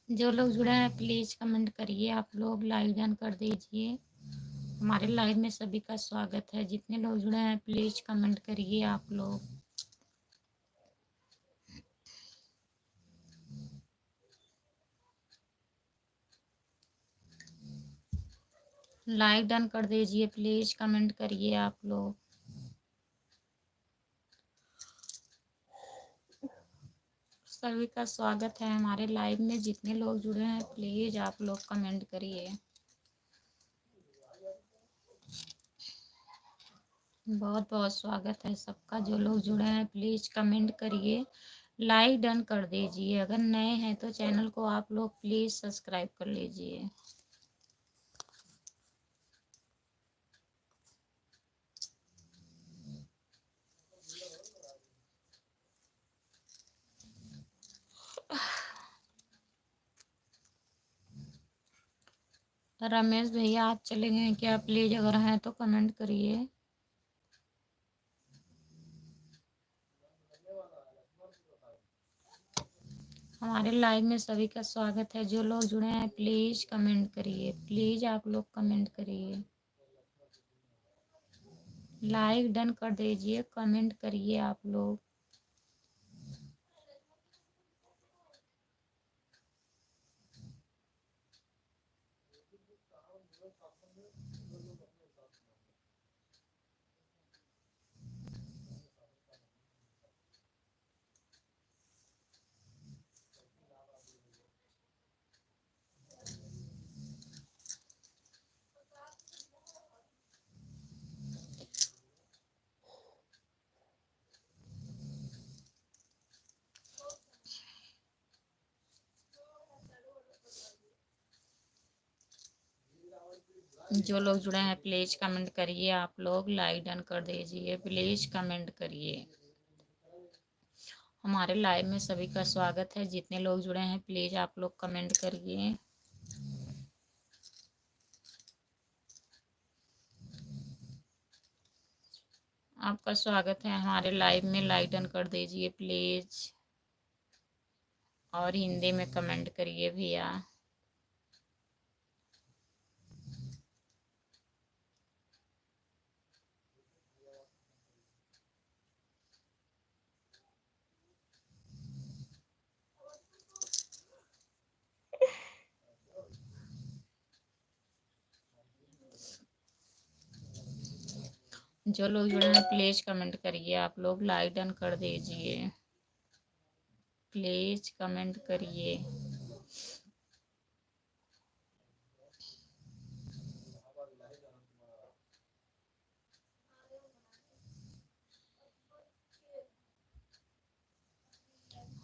जो लोग जुड़े हैं प्लीज़ कमेंट करिए, आप लोग लाइक डन कर दीजिए। हमारे लाइव में सभी का स्वागत है। जितने लोग जुड़े हैं प्लीज़ कमेंट करिए आप लोग। लाइक डन कर दीजिए, प्लीज़ कमेंट करिए आप लोग। सभी का स्वागत है हमारे लाइव में। जितने लोग जुड़े हैं प्लीज़ आप लोग कमेंट करिए। बहुत बहुत स्वागत है सबका। जो लोग जुड़े हैं प्लीज़ कमेंट करिए, लाइक डन कर दीजिए। अगर नए हैं तो चैनल को आप लोग प्लीज़ सब्सक्राइब कर लीजिए। रमेश भैया आप चले गए हैं क्या? प्लीज़ अगर हैं तो कमेंट करिए। हमारे लाइव में सभी का स्वागत है। जो लोग जुड़े हैं प्लीज़ कमेंट करिए, प्लीज़ आप लोग कमेंट करिए। लाइक डन कर दीजिए, कमेंट करिए आप लोग। जो लोग जुड़े हैं प्लीज़ कमेंट करिए आप लोग। लाइक डन कर दीजिए, प्लीज़ कमेंट करिए। हमारे लाइव में सभी का स्वागत है। जितने लोग जुड़े हैं प्लीज़ आप लोग कमेंट करिए। आपका स्वागत है हमारे लाइव में। लाइक डन कर दीजिए प्लीज़, और हिंदी में कमेंट करिए भैया। जो लोग जुड़े हैं प्लीज़ कमेंट करिए आप लोग। लाइक डन कर दीजिए, प्लीज़ कमेंट करिए।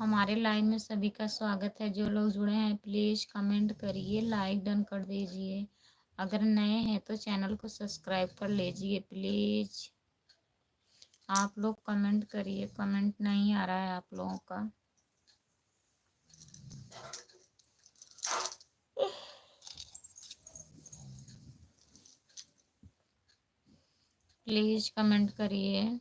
हमारे लाइव में सभी का स्वागत है। जो लोग जुड़े हैं प्लीज़ कमेंट करिए, लाइक डन कर दीजिए। अगर नए हैं तो चैनल को सब्सक्राइब कर लीजिए प्लीज़। आप लोग कमेंट करिए, कमेंट नहीं आ रहा है आप लोगों का। प्लीज़ कमेंट करिए।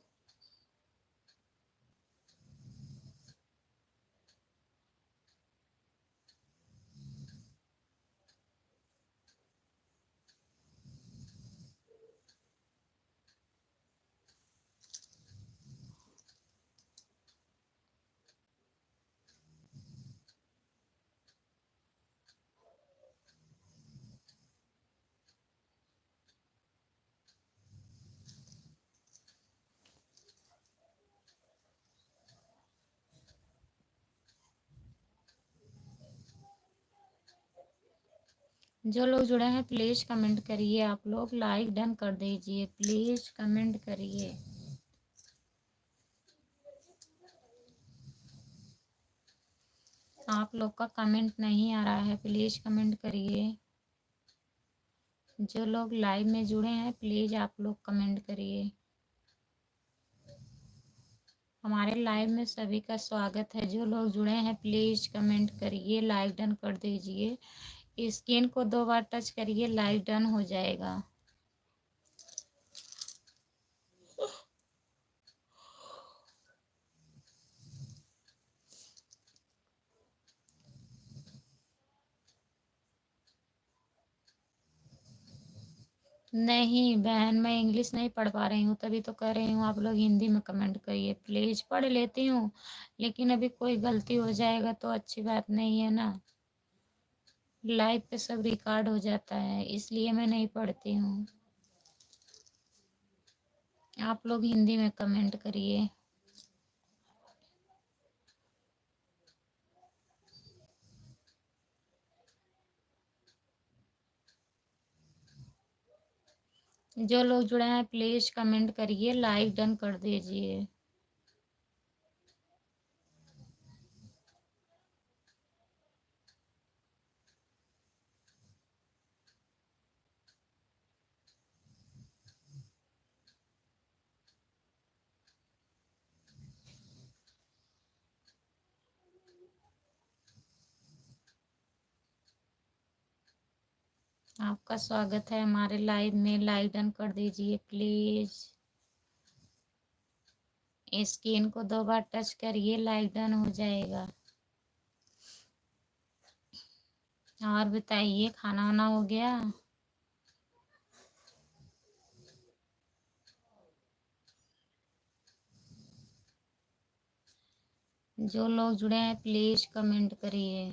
जो लोग जुड़े हैं प्लीज़ कमेंट करिए आप लोग। लाइक डन कर दीजिए, प्लीज़ कमेंट करिए। आप लोग का कमेंट नहीं आ रहा है, प्लीज़ कमेंट करिए। जो लोग लाइव में जुड़े हैं प्लीज़ आप लोग कमेंट करिए। हमारे लाइव में सभी का स्वागत है। जो लोग जुड़े हैं प्लीज़ कमेंट करिए, लाइक डन कर दीजिए। स्क्रीन को 2 बार टच करिए, लाइक डन हो जाएगा। नहीं बहन, मैं इंग्लिश नहीं पढ़ पा रही हूँ, तभी तो कह रही हूँ आप लोग हिंदी में कमेंट करिए प्लीज। पढ़ लेती हूँ, लेकिन अभी कोई गलती हो जाएगा तो अच्छी बात नहीं है ना। लाइव पे सब रिकॉर्ड हो जाता है, इसलिए मैं नहीं पढ़ती हूँ। आप लोग हिंदी में कमेंट करिए। जो लोग जुड़े हैं प्लीज कमेंट करिए, लाइक डन कर दीजिए। आपका स्वागत है हमारे लाइव में, लाइक डन कर दीजिए प्लीज। स्क्रीन को 2 बार टच करिए, लाइक डन हो जाएगा। और बताइए खाना वाना हो गया? जो लोग जुड़े हैं प्लीज कमेंट करिए।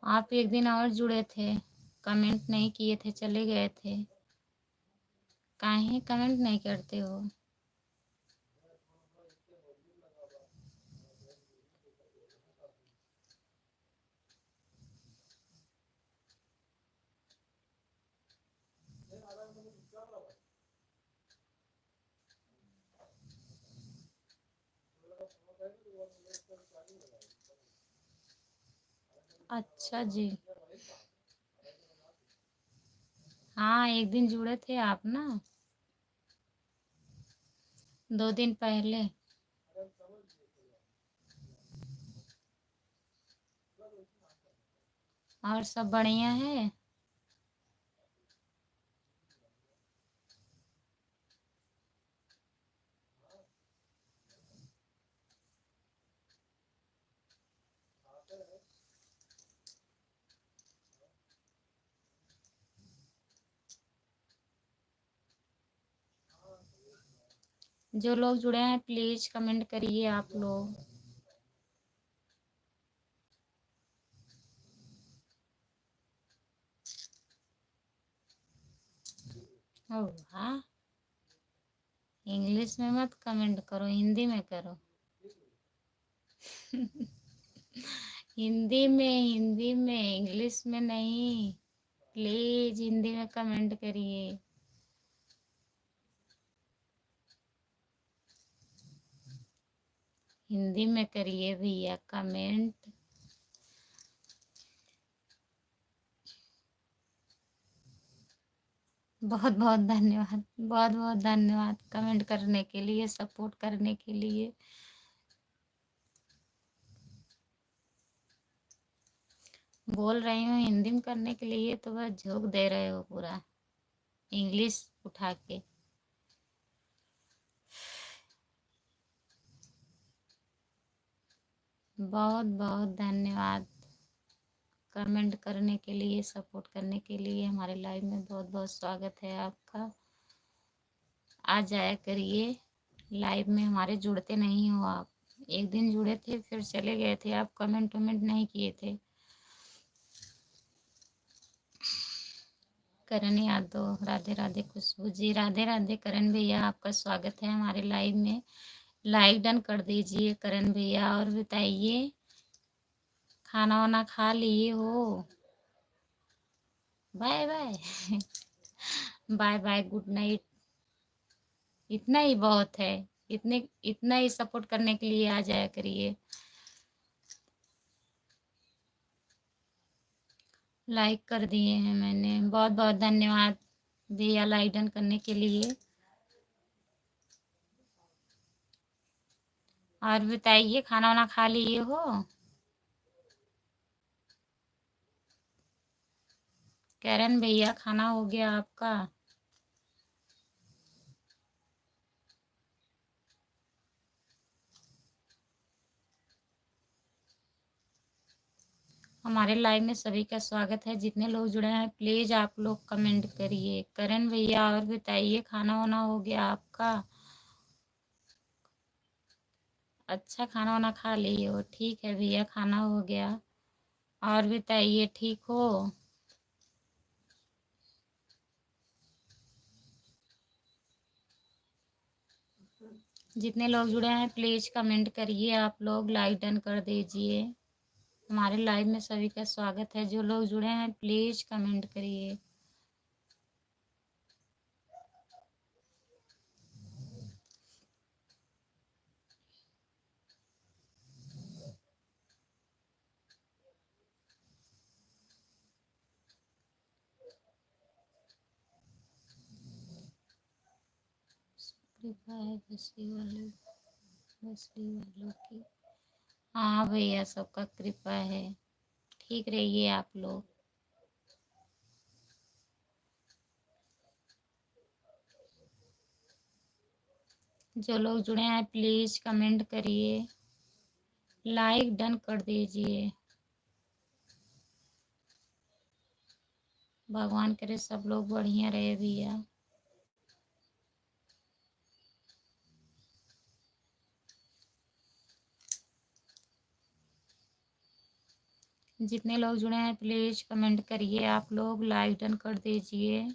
आप एक दिन और जुड़े थे, कमेंट नहीं किए थे, चले गए थे। काहे कमेंट नहीं करते हो? अच्छा जी। हाँ, एक दिन जुड़े थे आप ना, 2 दिन पहले। और सब बढ़िया है? जो लोग जुड़े हैं प्लीज कमेंट करिए आप लोग। ओ वाह, इंग्लिश में मत कमेंट करो, हिंदी में करो। हिंदी में, इंग्लिश में नहीं। प्लीज हिंदी में कमेंट करिए। हिंदी में करिए भैया कमेंट। बहुत बहुत धन्यवाद, बहुत बहुत धन्यवाद कमेंट करने के लिए, सपोर्ट करने के लिए। बोल रही हूँ हिंदी में करने के लिए, तो बस झोंक दे रहे हो पूरा इंग्लिश उठा के। बहुत बहुत धन्यवाद कमेंट करने के लिए, सपोर्ट करने के लिए। हमारे लाइव में बहुत बहुत स्वागत है आपका। आ जाया करिए लाइव में, हमारे जुड़ते नहीं हो आप। एक दिन जुड़े थे फिर चले गए थे, आप कमेंट वमेंट नहीं किए थे। करण यादव, राधे राधे। खुशबू जी, राधे राधे। करण भैया आपका स्वागत है हमारे लाइव में, लाइक डन कर दीजिए करण भैया। और बताइए खाना वाना खा लिए हो? Bye bye. Bye bye, good night. इतना ही बहुत है, इतना ही सपोर्ट करने के लिए आ जाया करिए। लाइक कर दिए हैं मैंने, बहुत बहुत धन्यवाद भैया लाइक डन करने के लिए। और बताइए खाना वाना खा लिए हो? करण भैया खाना हो गया आपका? हमारे लाइव में सभी का स्वागत है। जितने लोग जुड़े हैं प्लीज आप लोग कमेंट करिए। करण भैया और बताइए, खाना वाना हो गया आपका? अच्छा, खाना वाना खा लिए हो? ठीक है भैया, खाना हो गया। और बताइए, ठीक हो? जितने लोग जुड़े हैं प्लीज कमेंट करिए। आप लोग लाइक डन कर दीजिए। हमारे लाइव में सभी का स्वागत है। जो लोग जुड़े हैं प्लीज कमेंट करिए। कृपा है बस्ती वालों की। हाँ भैया, सबका कृपा है। ठीक रहिए आप लोग। जो लोग जुड़े हैं प्लीज कमेंट करिए, लाइक डन कर दीजिए। भगवान करे सब लोग बढ़िया रहे भैया। जितने लोग जुड़े हैं प्लीज कमेंट करिए। आप लोग लाइक डन कर दीजिए।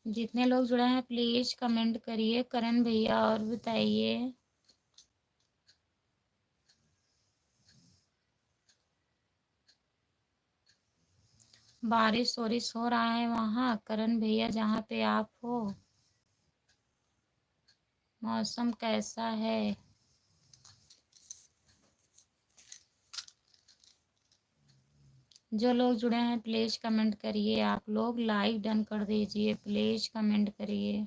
जितने लोग जुड़े हैं प्लीज कमेंट करिए। करण भैया और बताइए। बारिश वारिश हो रहा है वहाँ करण भैया जहाँ पे आप हो? मौसम कैसा है? जो लोग जुड़े हैं प्लीज कमेंट करिए। आप लोग लाइक डन कर दीजिए। प्लीज कमेंट करिए।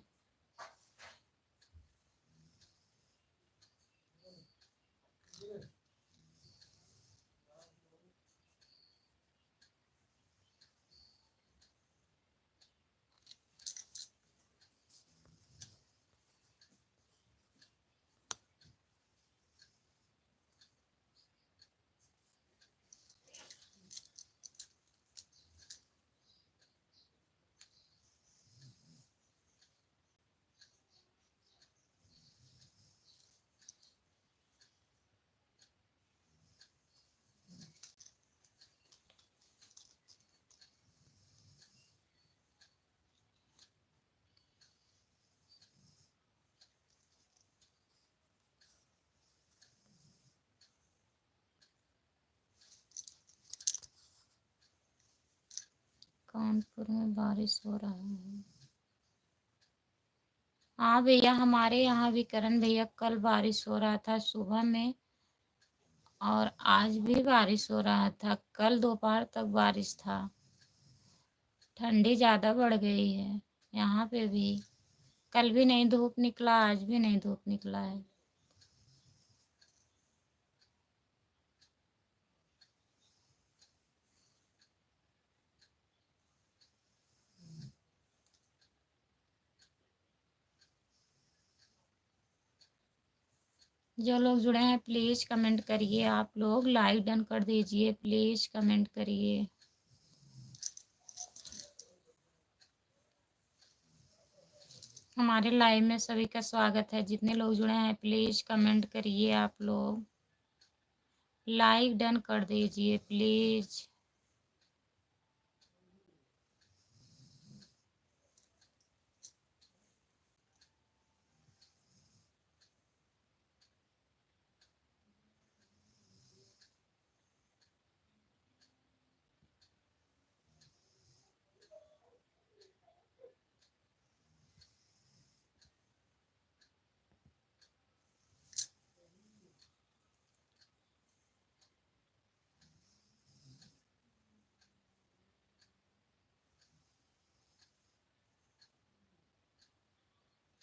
कानपुर में बारिश हो रहा है। हाँ भैया, हमारे यहाँ भी करण भैया कल बारिश हो रहा था सुबह में, और आज भी बारिश हो रहा था। कल दोपहर तक बारिश था। ठंडी ज़्यादा बढ़ गई है यहाँ पे भी। कल भी नहीं धूप निकला, आज भी नहीं धूप निकला है। जो लोग जुड़े हैं प्लीज कमेंट करिए। आप लोग लाइक डन कर दीजिए। प्लीज कमेंट करिए। हमारे लाइव में सभी का स्वागत है। जितने लोग जुड़े हैं प्लीज कमेंट करिए। आप लोग लाइक डन कर दीजिए प्लीज।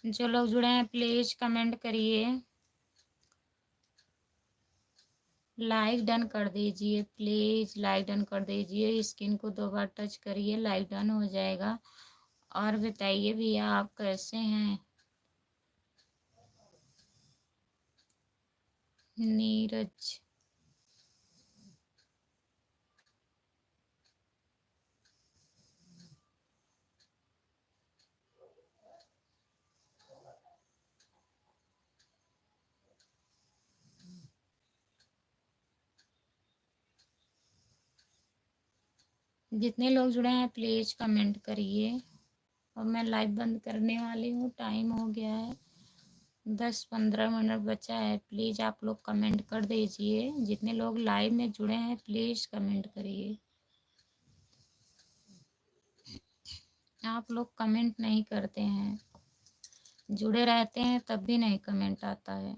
जो लोग जुड़े हैं प्लीज कमेंट करिए, लाइक डन कर दीजिए, प्लीज लाइक डन कर दीजिए। स्क्रीन को 2 बार टच करिए, लाइक डन हो जाएगा। और बताइए भैया आप कैसे हैं? नीरज, जितने लोग जुड़े हैं प्लीज कमेंट करिए। और मैं लाइव बंद करने वाली हूँ, टाइम हो गया है, 10-15 मिनट बचा है। प्लीज़ आप लोग कमेंट कर दीजिए, जितने लोग लाइव में जुड़े हैं प्लीज़ कमेंट करिए। आप लोग कमेंट नहीं करते हैं, जुड़े रहते हैं तब भी नहीं कमेंट आता है।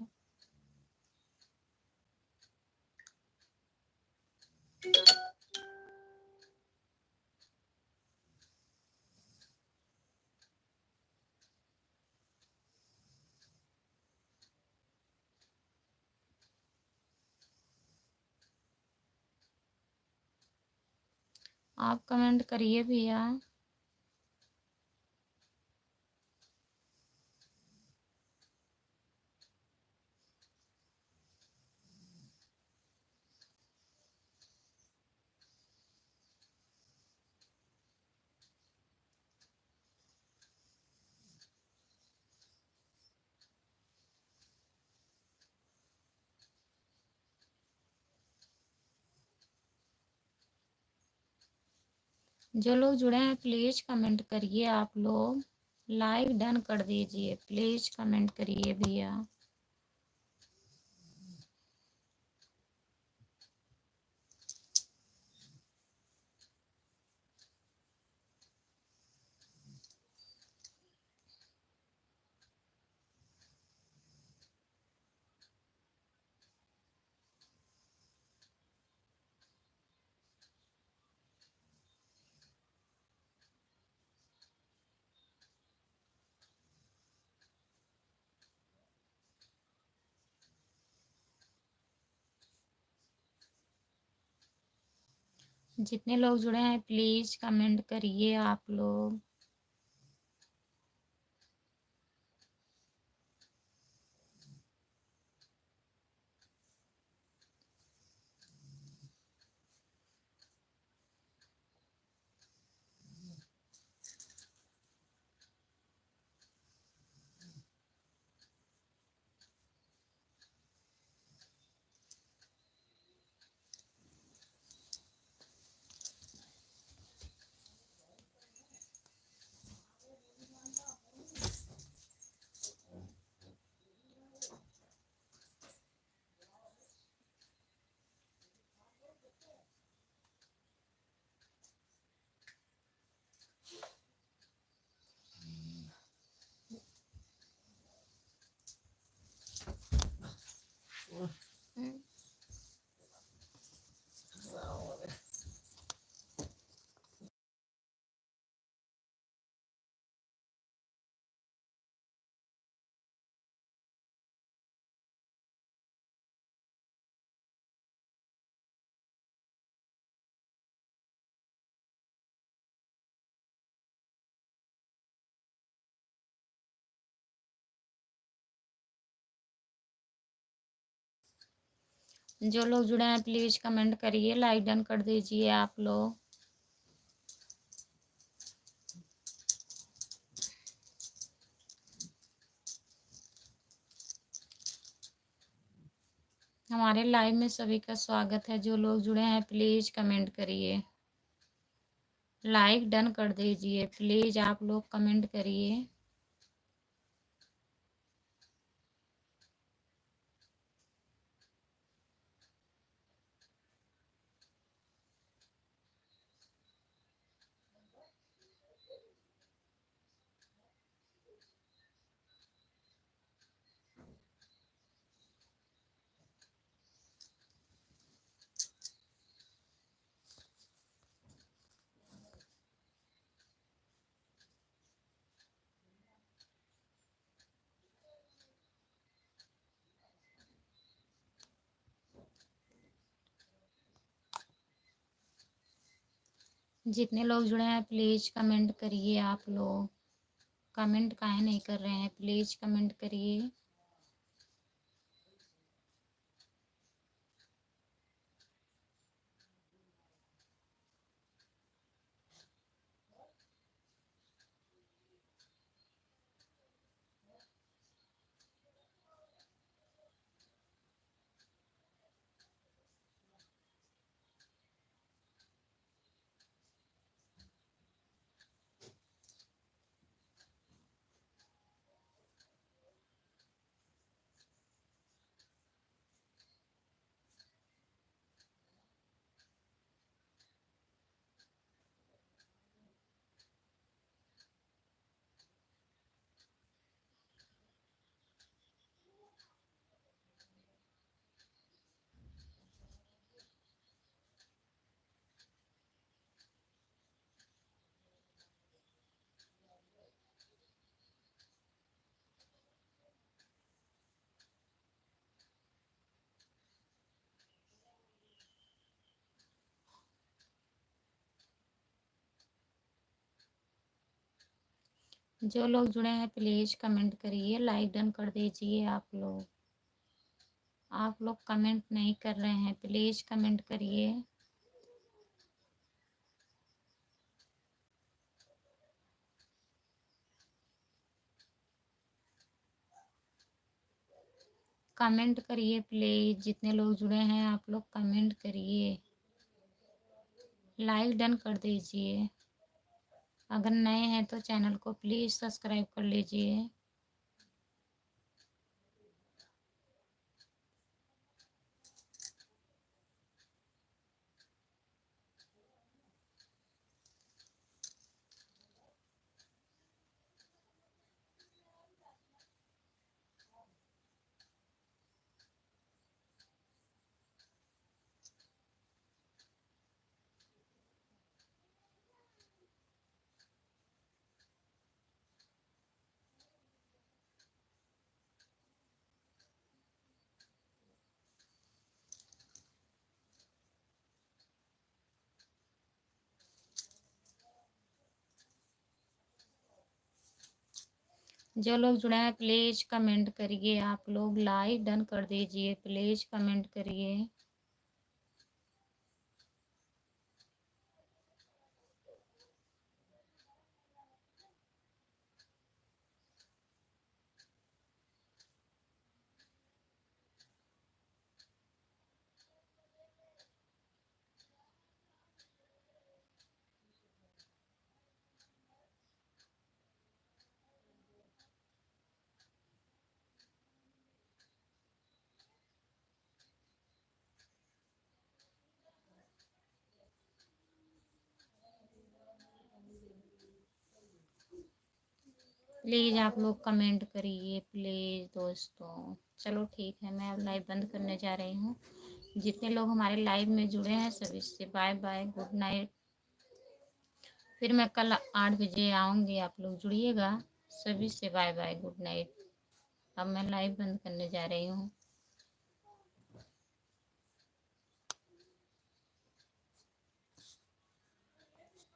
आप कमेंट करिए भैया। जो लोग जुड़े हैं प्लीज़ कमेंट करिए। आप लोग लाइक डन कर दीजिए, प्लीज़ कमेंट करिए भैया। जितने लोग जुड़े हैं प्लीज़ कमेंट करिए आप लोग। जो लोग जुड़े हैं प्लीज़ कमेंट करिए, लाइक डन कर दीजिए आप लोग। हमारे लाइव में सभी का स्वागत है। जो लोग जुड़े हैं प्लीज़ कमेंट करिए, लाइक डन कर दीजिए, प्लीज़ आप लोग कमेंट करिए। जितने लोग जुड़े हैं प्लीज़ कमेंट करिए। आप लोग कमेंट काहे नहीं कर रहे हैं, प्लीज़ कमेंट करिए। जो लोग जुड़े हैं प्लीज़ कमेंट करिए, लाइक डन कर दीजिए। आप लोग कमेंट नहीं कर रहे हैं, प्लीज़ कमेंट करिए। कमेंट करिए प्लीज़, जितने लोग जुड़े हैं आप लोग कमेंट करिए, लाइक डन कर दीजिए। अगर नए हैं तो चैनल को प्लीज़ सब्सक्राइब कर लीजिए। जो लोग जुड़े हैं प्लीज़ कमेंट करिए। आप लोग लाइक डन कर दीजिए, प्लीज़ कमेंट करिए। प्लीज़ आप लोग कमेंट करिए प्लीज़ दोस्तों। चलो ठीक है, मैं अब लाइव बंद करने जा रही हूँ। जितने लोग हमारे लाइव में जुड़े हैं सभी से बाय बाय, गुड नाइट। फिर मैं कल 8 बजे आऊँगी, आप लोग जुड़िएगा। सभी से बाय बाय, गुड नाइट। अब मैं लाइव बंद करने जा रही हूँ।